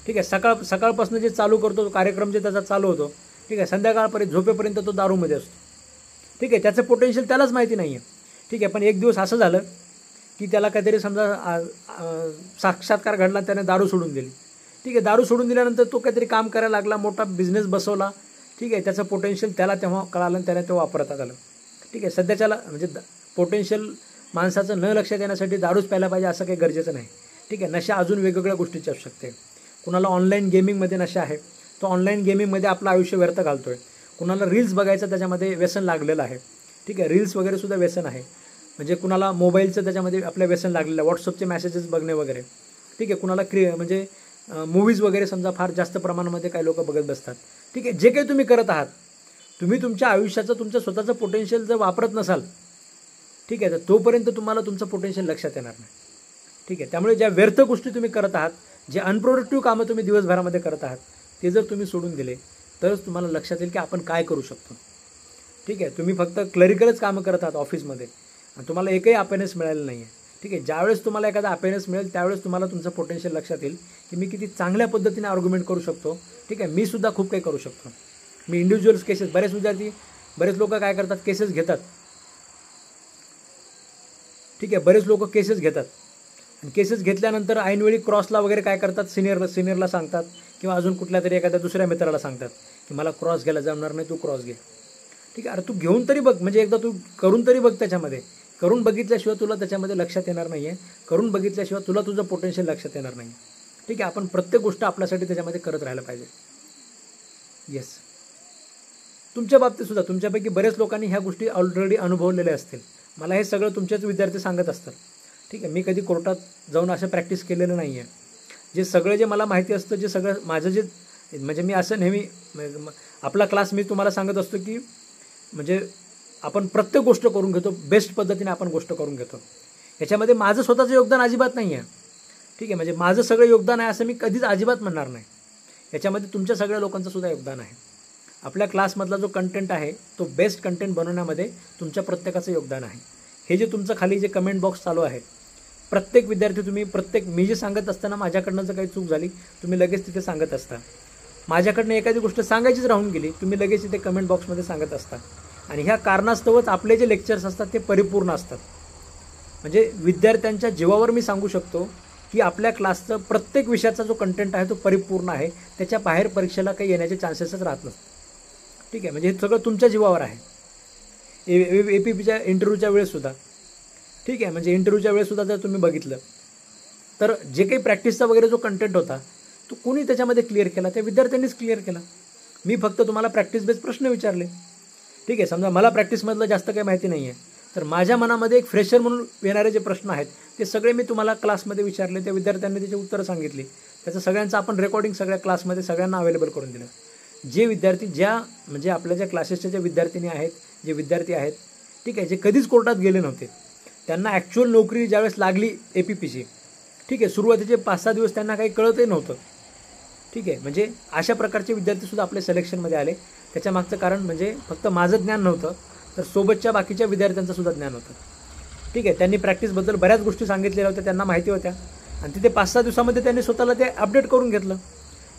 ठीक आहे, सकाळपासून जे चालू करतो कार्यक्रम जे त्याचा चालू होतो, ठीक आहे, संध्याकाळपर्यंत झोपेपर्यंत तो दारूमध्ये असतो. ठीक आहे, त्याचं पोटेन्शियल त्यालाच माहिती नाही आहे. ठीक आहे, पण एक दिवस असं झालं की त्याला काहीतरी समजा साक्षात्कार घडला, त्याने दारू सोडून दिली. ठीक आहे, दारू सोडून दिल्यानंतर तो काहीतरी काम करायला लागला, मोठा बिझनेस बसवला. ठीक आहे, त्याचं पोटेन्शियल त्याला तेव्हा कळालं आणि त्याने ते वापरता आलं. ठीक आहे, सध्याच्याला म्हणजे पोटेन्शियल माणसाचं न लक्षात येण्यासाठी दारूच प्यायला पाहिजे असं काही गरजेचं नाही. ठीक आहे, नशा अजून वेगवेगळ्या गोष्टीची असू शकते. कुणाला ऑनलाईन गेमिंगमध्ये नशा आहे, तो ऑनलाईन गेमिंगमध्ये आपलं आयुष्य व्यर्थ घालतोय. कुणाला रील्स बघायचं त्याच्यामध्ये व्यसन लागलेलं आहे. ठीक आहे, रील्स वगैरे सुद्धा व्यसन आहे. म्हणजे कुणाला मोबाईलचं त्याच्यामध्ये आपलं व्यसन लागलेलं आहे, व्हॉट्सअपचे मेसेजेस बघणे वगैरे. ठीक आहे, कुणाला म्हणजे मूवीज वगैरे समजा फार जास्त प्रमाणामध्ये काही लोक बघत बसतात. ठीक आहे, जे काही तुम्ही करत आहात, तुम्ही तुमच्या आयुष्याचं तुमचं स्वतःचं पोटेन्शियल जर वापरत नसाल, ठीक आहे, तर तोपर्यंत तुम्हाला तुमचं पोटेन्शियल लक्षात येणार नाही. ठीक आहे, त्यामुळे ज्या व्यर्थ गोष्टी तुम्ही करत आहात, जे अनप्रोडक्टिव्ह कामं तुम्ही दिवसभरामध्ये करत आहात, ते जर तुम्ही सोडून दिले तरच तुम्हाला लक्षात येईल की आपण काय करू शकतो. ठीक आहे, तुम्ही फक्त क्लरिकलच कामं करत आहात ऑफिसमध्ये आणि तुम्हाला एकही अपॉर्च्युनिटी मिळालेलं नाही आहे. ठीक आहे, ज्यावेळेस तुम्हाला एखादा अपीयरन्स मिळेल त्यावेळेस तुम्हाला तुमचं पोटेन्शियल लक्षात येईल की मी किती चांगल्या पद्धतीने आर्ग्युमेंट करू शकतो. ठीक आहे, मी सुद्धा खूप काही करू शकतो. मी इंडिव्हिज्युअल्स केसेस, बरेच लोक काय करतात, केसेस घेतात. ठीक आहे, बरेच लोक केसेस घेतात आणि केसेस घेतल्यानंतर ऐनवेळी क्रॉसला वगैरे काय करतात, सिनियरला सांगतात किंवा अजून कुठल्या तरी एखाद्या दुसऱ्या मित्राला सांगतात की मला क्रॉस घ्यायला जमणार नाही, तू क्रॉस घे. ठीक आहे, अरे तू घेऊन तरी बघ, म्हणजे एकदा तू करून तरी बघ. त्याच्यामध्ये करून बघितल्याशिवाय तुला त्याच्यामध्ये लक्षात येणार नाही आहे. करून बघितल्याशिवाय तुला तुझं पोटेन्शियल लक्षात येणार नाही. ठीक आहे, आपण प्रत्येक गोष्ट आपल्यासाठी त्याच्यामध्ये करत राहायला पाहिजे. येस, तुमच्या बाबतीत सुद्धा तुमच्यापैकी बरेच लोकांनी ह्या गोष्टी ऑलरेडी अनुभवलेल्या असतील. मला हे सगळं तुमचेच विद्यार्थी सांगत असतात. ठीक आहे, मी कधी कोर्टात जाऊन असं प्रॅक्टिस केलेलं नाही आहे. जे मला माहिती असतं, जे सगळं माझं जे म्हणजे मी असं नेहमी आपला क्लास मी तुम्हाला सांगत असतो की म्हणजे आपण प्रत्येक गोष्ट करून घेतो, बेस्ट पद्धतीने आपण गोष्ट करून घेतो. याच्यामध्ये माझं स्वतःचं योगदान अजिबात नाही आहे. ठीक आहे, म्हणजे माझं सगळं योगदान आहे असं मी कधीच अजिबात म्हणणार नाही. याच्यामध्ये तुमच्या सगळ्या लोकांचं सुद्धा योगदान आहे. आपल्या क्लासमधला जो कंटेंट आहे तो बेस्ट कंटेंट बनवण्यामध्ये तुमच्या प्रत्येकाचं योगदान आहे. हे जे तुमचं खाली जे कमेंट बॉक्स चालू आहे, प्रत्येक विद्यार्थी तुम्ही मी जे सांगत असताना माझ्याकडनं जर काही चूक झाली तुम्ही लगेच तिथे सांगत असता. माझ्याकडनं एखादी गोष्ट सांगायचीच राहून गेली तुम्ही लगेच तिथे कमेंट बॉक्समध्ये सांगत असता. आणि ह्या कारणास्तवच आपले जे लेक्चर्स असतात ते परिपूर्ण असतात. म्हणजे विद्यार्थ्यांच्या जीवावर मी सांगू शकतो की आपल्या क्लासचं प्रत्येक विषयाचा जो कंटेंट आहे तो परिपूर्ण आहे. त्याच्या बाहेर परीक्षेला काही येण्याचे चान्सेसच राहत नसतात. ठीक आहे, म्हणजे हे सगळं तुमच्या जीवावर आहे. APPच्या इंटरव्ह्यूच्या वेळेससुद्धा. ठीक आहे, म्हणजे इंटरव्ह्यूच्या वेळेससुद्धा जर तुम्ही बघितलं तर जे काही प्रॅक्टिसचा वगैरे जो कंटेंट होता तो कोणी त्याच्यामध्ये क्लिअर केला, त्या विद्यार्थ्यांनीच क्लिअर केला. मी फक्त तुम्हाला प्रॅक्टिस बेस्ड प्रश्न विचारले. ठीक आहे, समजा मला प्रॅक्टिसमधलं जास्त काही माहिती नाही आहे तर माझ्या मनामध्ये एक फ्रेशर म्हणून येणारे जे प्रश्न आहेत ते सगळे मी तुम्हाला क्लासमध्ये विचारले. त्या विद्यार्थ्यांनी त्याची उत्तरं सांगितली. त्याचं सगळ्यांचं आपण रेकॉर्डिंग सगळ्या क्लासमध्ये सगळ्यांना अवेलेबल करून दिलं. जे विद्यार्थी म्हणजे आपल्या ज्या क्लासेसच्या ज्या विद्यार्थिनी आहेत, जे विद्यार्थी आहेत, ठीक आहे, जे कधीच कोर्टात गेले नव्हते त्यांना ॲक्च्युअल नोकरी ज्यावेळेस लागली APPची, ठीक आहे, सुरुवातीचे 5-6 दिवस त्यांना काही कळतही नव्हतं. ठीक आहे, म्हणजे अशा प्रकारचे विद्यार्थीसुद्धा आपल्या सिलेक्शनमध्ये आले. त्याच्या मागचं कारण म्हणजे फक्त माझं ज्ञान नव्हतं तर सोबतच्या बाकीच्या विद्यार्थ्यांचं सुद्धा ज्ञान होतं. ठीक आहे, त्यांनी प्रॅक्टिसबद्दल बऱ्याच गोष्टी सांगितलेल्या होत्या, त्यांना माहिती होत्या आणि तिथे 5-6 दिवसामध्ये त्यांनी स्वतःला ते अपडेट करून घेतलं.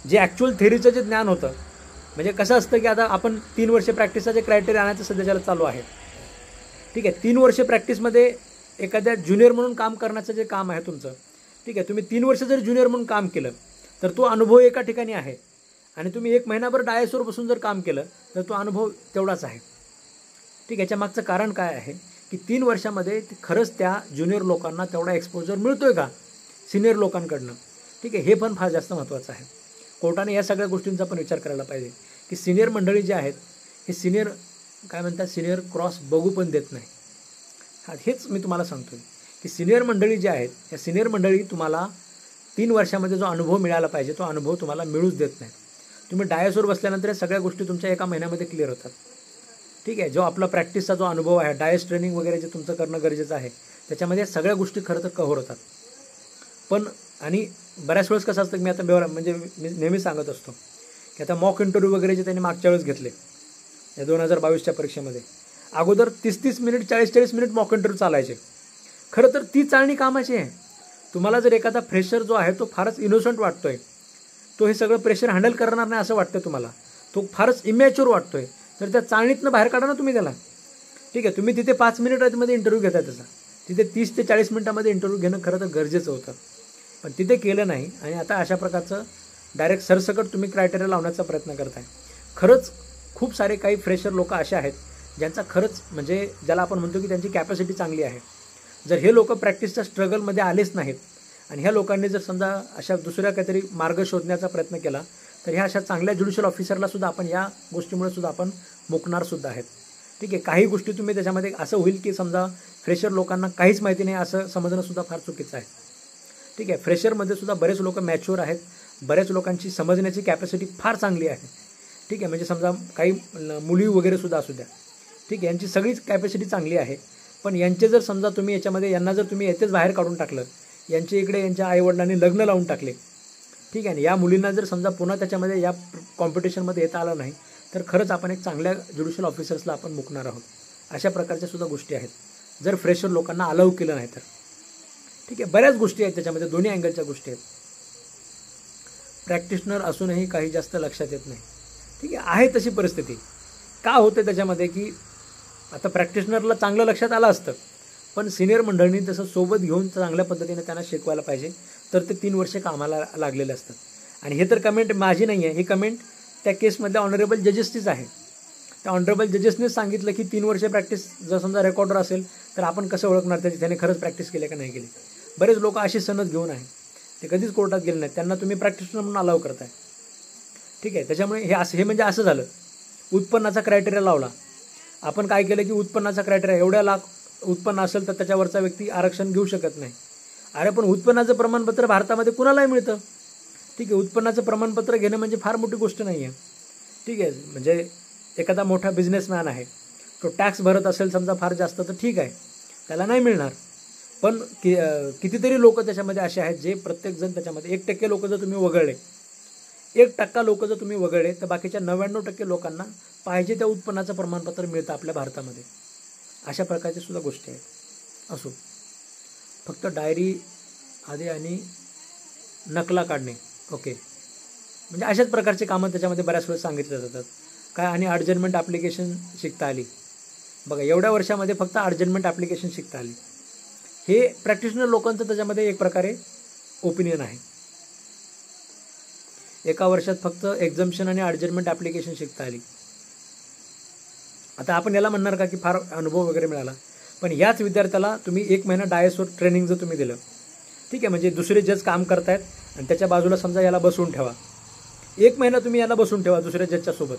जे ॲक्च्युअल थेरीचं जे ज्ञान होतं, म्हणजे कसं असतं की आता आपण 3 वर्षे प्रॅक्टिसचा जे क्रायटेरिया आणायचं सध्याच्याला चालू आहे. ठीक आहे, 3 वर्षे प्रॅक्टिसमध्ये एखाद्या ज्युनियर म्हणून काम करण्याचं जे काम आहे तुमचं, ठीक आहे, तुम्ही 3 वर्ष जर ज्युनियर म्हणून काम केलं तर तो अनुभव एका ठिकाणी आहे आणि तुम्ही 1 महिनाभर डायसवर बसून जर काम केलं तर तो अनुभव तेवढाच आहे. ठीक, याच्या मागचं कारण काय आहे की 3 वर्षामध्ये खरंच त्या ज्युनियर लोकांना तेवढा एक्सपोजर मिळतोय का सिनियर लोकांकडनं. ठीक आहे, हे पण फार जास्त महत्त्वाचं आहे. कोर्टाने या सगळ्या गोष्टींचा पण विचार करायला पाहिजे की सिनियर मंडळी जे आहेत हे सिनियर क्रॉस बघू पण देत नाही. हेच मी तुम्हाला सांगतो की सिनियर मंडळी जे आहेत या सिनियर मंडळी तुम्हाला 3 वर्षामध्ये जो अनुभव मिळाला पाहिजे तो अनुभव तुम्हाला मिळूच देत नाही. तुम्ही डायसवर बसल्यानंतर या सगळ्या गोष्टी तुमच्या 1 महिन्यामध्ये क्लिअर होतात. ठीक आहे, जो आपला प्रॅक्टिसचा जो अनुभव आहे, डायस ट्रेनिंग वगैरे जे तुमचं करणं गरजेचं आहे त्याच्यामध्ये सगळ्या गोष्टी खरं तर कव्हर होतात. पण आणि बऱ्याच वेळेस कसं असतं की मी आता म्हणजे मी नेहमी सांगत असतो की आता मॉक इंटरव्ह्यू वगैरे जे त्यांनी मागच्या वेळेस घेतले या 2022च्या परीक्षेमध्ये, अगोदर 30-30 मिनिट 40-40 मिनिट मॉक इंटरव्ह्यू चालायचे. खरं तर ती चाळणी कामाची आहे. तुम्हाला जर एखादा फ्रेशर जो आहे तो फारच इनोसंट वाटतोय, तो हे सगळं प्रेशर हँडल करणार नाही असं वाटतं तुम्हाला, तो फारच इमॅच्युअर वाटतोय, तर त्या चाळणीतनं बाहेर काढा ना तुम्ही त्याला. ठीक आहे, तुम्ही तिथे 5 मिनिटामध्ये इंटरव्ह्यू घेताय त्याचा, तिथे 30 ते 40 मिनिटामध्ये इंटरव्ह्यू घेणं खरं तर गरजेचं होतं. पण तिथे केलं नाही आणि आता अशा प्रकारचं डायरेक्ट सरसकट तुम्ही क्रायटेरिया लावण्याचा प्रयत्न करताय. खरंच खूप सारे काही फ्रेशर लोक असे आहेत ज्यांचा खरंच म्हणजे ज्याला आपण म्हणतो की त्यांची कॅपॅसिटी चांगली आहे. जर हे लोक प्रॅक्टिसच्या स्ट्रगलमध्ये आलेच नाहीत आणि ह्या लोकांनी जर समजा अशा दुसऱ्या काहीतरी मार्ग शोधण्याचा प्रयत्न केला तर ह्या अशा चांगल्या ज्युडिशियल ऑफिसरला सुद्धा आपण या गोष्टीमुळे सुद्धा आपण मुकणार सुद्धा आहेत. ठीक आहे, काही गोष्टी तुम्ही त्याच्यामध्ये असं होईल की समजा फ्रेशर लोकांना काहीच माहिती नाही असं समजणं सुद्धा फार चुकीचं आहे. ठीक आहे, फ्रेशरमध्ये सुद्धा बरेच लोक मॅच्युअर आहेत, बऱ्याच लोकांची समजण्याची कॅपॅसिटी फार चांगली आहे. ठीक आहे, म्हणजे समजा काही मुली वगैरे सुद्धा असू द्या, ठीक आहे, यांची सगळीच कॅपॅसिटी चांगली आहे. पण यांचे जर समजा तुम्ही याच्यामध्ये यांना जर तुम्ही येतेच बाहेर काढून टाकलं, यांच्या इकडे यांच्या आईवडिलांनी लग्न लावून टाकले, ठीक आहे, या मुलींना जर समजा पुन्हा त्याच्यामध्ये या कॉम्पिटिशनमध्ये येता आलं नाही तर खरंच आपण एक चांगल्या ज्युडिशियल ऑफिसर्सला आपण मुकणार आहोत. अशा प्रकारच्या सुद्धा गोष्टी आहेत जर फ्रेशर लोकांना अलाऊ केलं नाही तर. ठीक आहे, बऱ्याच गोष्टी आहेत त्याच्यामध्ये, दोन्ही अँगलच्या गोष्टी आहेत. प्रॅक्टिशनर असूनही काही जास्त लक्षात येत नाही. ठीक आहे तशी परिस्थिती. का होते त्याच्यामध्ये की आता प्रॅक्टिशनरला चांगलं लक्षात आलं असतं, पण सिनियर मंडळींनी तसं सोबत घेऊन चांगल्या पद्धतीने त्यांना शिकवायला पाहिजे, तर ते 3 वर्ष कामाला लागलेले असतात. आणि हे तर कमेंट माझी नाही आहे, ही कमेंट त्या केसमधल्या ऑनरेबल जजेसचीच आहे. त्या ऑनरेबल जजेसनेच सांगितलं की 3 वर्ष प्रॅक्टिस जर समजा रेकॉर्डर असेल तर आपण कसं ओळखणार त्याने खरंच प्रॅक्टिस केली का नाही केली. बरेच लोक अशी सनद घेऊन आहे, ते कधीच कोर्टात गेले नाहीत, त्यांना तुम्ही प्रॅक्टिशनर म्हणून अलाव करताय. ठीक आहे, त्याच्यामुळे हे म्हणजे असं झालं. उत्पन्नाचा क्रायटेरिया लावला आपण. काय केलं की उत्पन्नाचा क्रायटेरिया एवढ्या लाख उत्पन्न असेल तर त्याच्यावरचा व्यक्ती आरक्षण घेऊ शकत नाही. अरे पण उत्पन्नाचं प्रमाणपत्र भारतामध्ये कुणालाही मिळतं. ठीक आहे, उत्पन्नाचं प्रमाणपत्र घेणं म्हणजे फार मोठी गोष्ट नाही आहे. ठीक आहे, म्हणजे एखादा मोठा बिझनेसमॅन आहे, तो टॅक्स भरत असेल समजा फार जास्त तर ठीक आहे, त्याला नाही मिळणार. पण कितीतरी लोक त्याच्यामध्ये असे आहेत जे प्रत्येकजण त्याच्यामध्ये 1% लोक जर तुम्ही वगळले, 1% लोक जर तुम्ही वगळले तर बाकीच्या 99% लोकांना पाहिजे त्या उत्पन्नाचं प्रमाणपत्र मिळतं आपल्या भारतामध्ये. अशा प्रकारच्या सुद्धा गोष्टी आहेत. असो, फक्त डायरी आधी आणि नकला काढणे, ओके, म्हणजे अशाच प्रकारचे कामं त्याच्यामध्ये बऱ्याच वेळेस सांगितले जातात. काय, आणि अर्जंटमेंट ॲप्लिकेशन शिकता आली. बघा, एवढ्या वर्षामध्ये फक्त अर्जंटमेंट ॲप्लिकेशन शिकता आली. हे प्रॅक्टिशनर लोकांचं त्याच्यामध्ये एक प्रकारे ओपिनियन आहे. एका वर्षात फक्त एक्झम्पशन आणि अर्जंटमेंट ॲप्लिकेशन शिकता आली. आता आपण याला म्हणणार का की फार अनुभव वगैरे मिळाला, पण याच विद्यार्थ्याला तुम्ही 1 महिना डायसवर ट्रेनिंग जर तुम्ही दिलं, ठीक आहे, म्हणजे दुसरे जज काम करतायत आणि त्याच्या बाजूला समजा याला बसवून ठेवा, 1 महिना तुम्ही याला बसवून ठेवा दुसऱ्या जजच्या सोबत.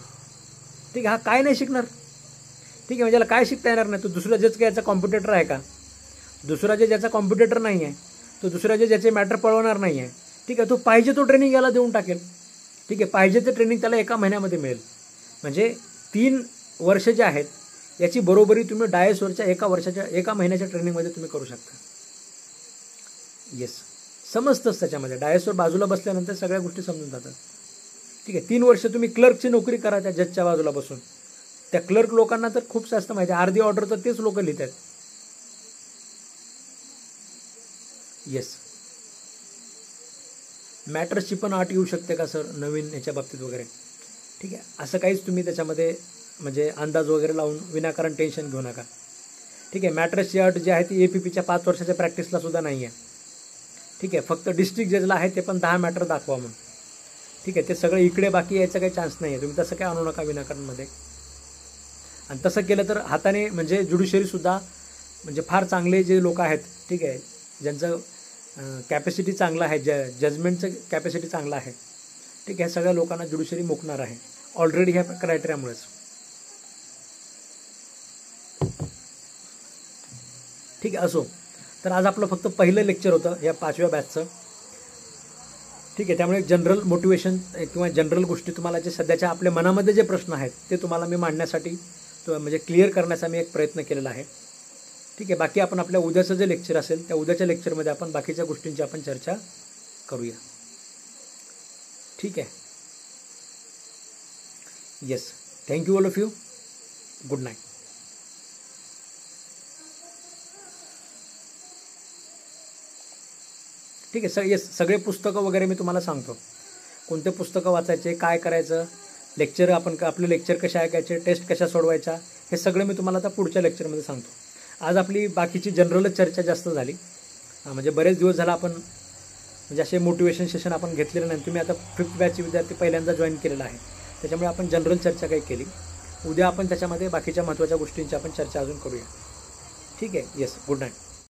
ठीक आहे, हा काय नाही शिकणार. ठीक आहे, म्हणजे याला काय शिकता येणार नाही. तो दुसरा जज काय याचा कॉम्पिटेटर आहे का? दुसरा जज याचा कॉम्पिटेटर नाही आहे, तो दुसरा जज याचे मॅटर पळवणार नाही आहे. ठीक आहे, तो पाहिजे तो ट्रेनिंग याला देऊन टाकेल. ठीक आहे, पाहिजे ते ट्रेनिंग त्याला 1 महिन्यामध्ये मिळेल. म्हणजे 3 वर्ष जे आहेत याची बरोबरी तुम्ही डायसवरच्या 1 महिन्याच्या ट्रेनिंगमध्ये तुम्ही करू शकता. येस, समजतंच त्याच्यामध्ये. डायसवर बाजूला बसल्यानंतर सगळ्या गोष्टी समजून जातात. ठीक आहे, 3 वर्ष तुम्ही क्लर्कची नोकरी करा त्या जजच्या बाजूला बसून. त्या क्लर्क लोकांना तर खूप जास्त माहिती आहे, अर्धी ऑर्डर तर तेच लोक लिहित आहेत. येस, मॅटर्सची पण अट येऊ शकते का सर नवीन याच्या बाबतीत वगैरे? ठीक आहे, असं काहीच तुम्ही त्याच्यामध्ये म्हणजे अंदाज वगैरे लावून विनाकारण टेन्शन घेऊ नका. ठीक आहे, मॅटर्सची अट जी आहे ती APPच्या 5 वर्षाच्या प्रॅक्टिसला सुद्धा नाही आहे. ठीक आहे, फक्त डिस्ट्रिक्ट जजला आहे ते पण 10 मॅटर दाखवा म्हणून. ठीक आहे, ते सगळं इकडे बाकी यायचा काही चान्स नाही आहे. तुम्ही तसं काय आणू नका विनाकारणमध्ये. आणि तसं केलं तर हाताने म्हणजे ज्युडिशरीसुद्धा म्हणजे फार चांगले जे लोक आहेत, ठीक आहे, ज्यांचं कॅपॅसिटी चांगलं आहे, जजमेंटचं कॅपॅसिटी चांगलं आहे, ठीक आहे, सगळ्या लोकांना ज्युडिशरी मोकणार आहे ऑलरेडी ह्या क्रायटेरियामुळेच. ठीक आहे, असो, तर आज आपलं फक्त पहिलं लेक्चर होतं या 5व्या बॅचचं. ठीक आहे, त्यामुळे जनरल मोटिवेशन किंवा जनरल गोष्टी तुम्हाला जे सध्याच्या आपल्या मनामध्ये जे प्रश्न आहेत ते तुम्हाला मी मांडण्यासाठी म्हणजे क्लिअर करण्याचा मी एक प्रयत्न केलेला आहे. ठीक आहे, बाकी आपण आपल्या उद्याचं जे लेक्चर असेल त्या उद्याच्या लेक्चरमध्ये आपण बाकीच्या गोष्टींची आपण चर्चा करूया. ठीक आहे, yes, thank you all of you. Good night. ठीक आहे, येस, सगळे पुस्तकं वगैरे मी तुम्हाला सांगतो, कोणते पुस्तकं वाचायचे, काय करायचं, लेक्चर आपण आपले लेक्चर कसे ऐकायचे, टेस्ट कशा सोडवायच्या, हे सगळं मी तुम्हाला आता पुढच्या लेक्चरमध्ये सांगतो. आज आपली बाकीची जनरलच चर्चा जास्त झाली. म्हणजे बरेच दिवस झाला आपण म्हणजे असे मोटिवेशन सेशन आपण घेतलेलं नाही. तुम्ही आता 5th बॅचचे विद्यार्थी पहिल्यांदा जॉईन केलेला आहे, त्याच्यामुळे आपण जनरल चर्चा काही केली. उद्या आपण त्याच्यामध्ये बाकीच्या महत्त्वाच्या गोष्टींची आपण चर्चा अजून करूया. ठीक आहे, येस, गुड नाईट.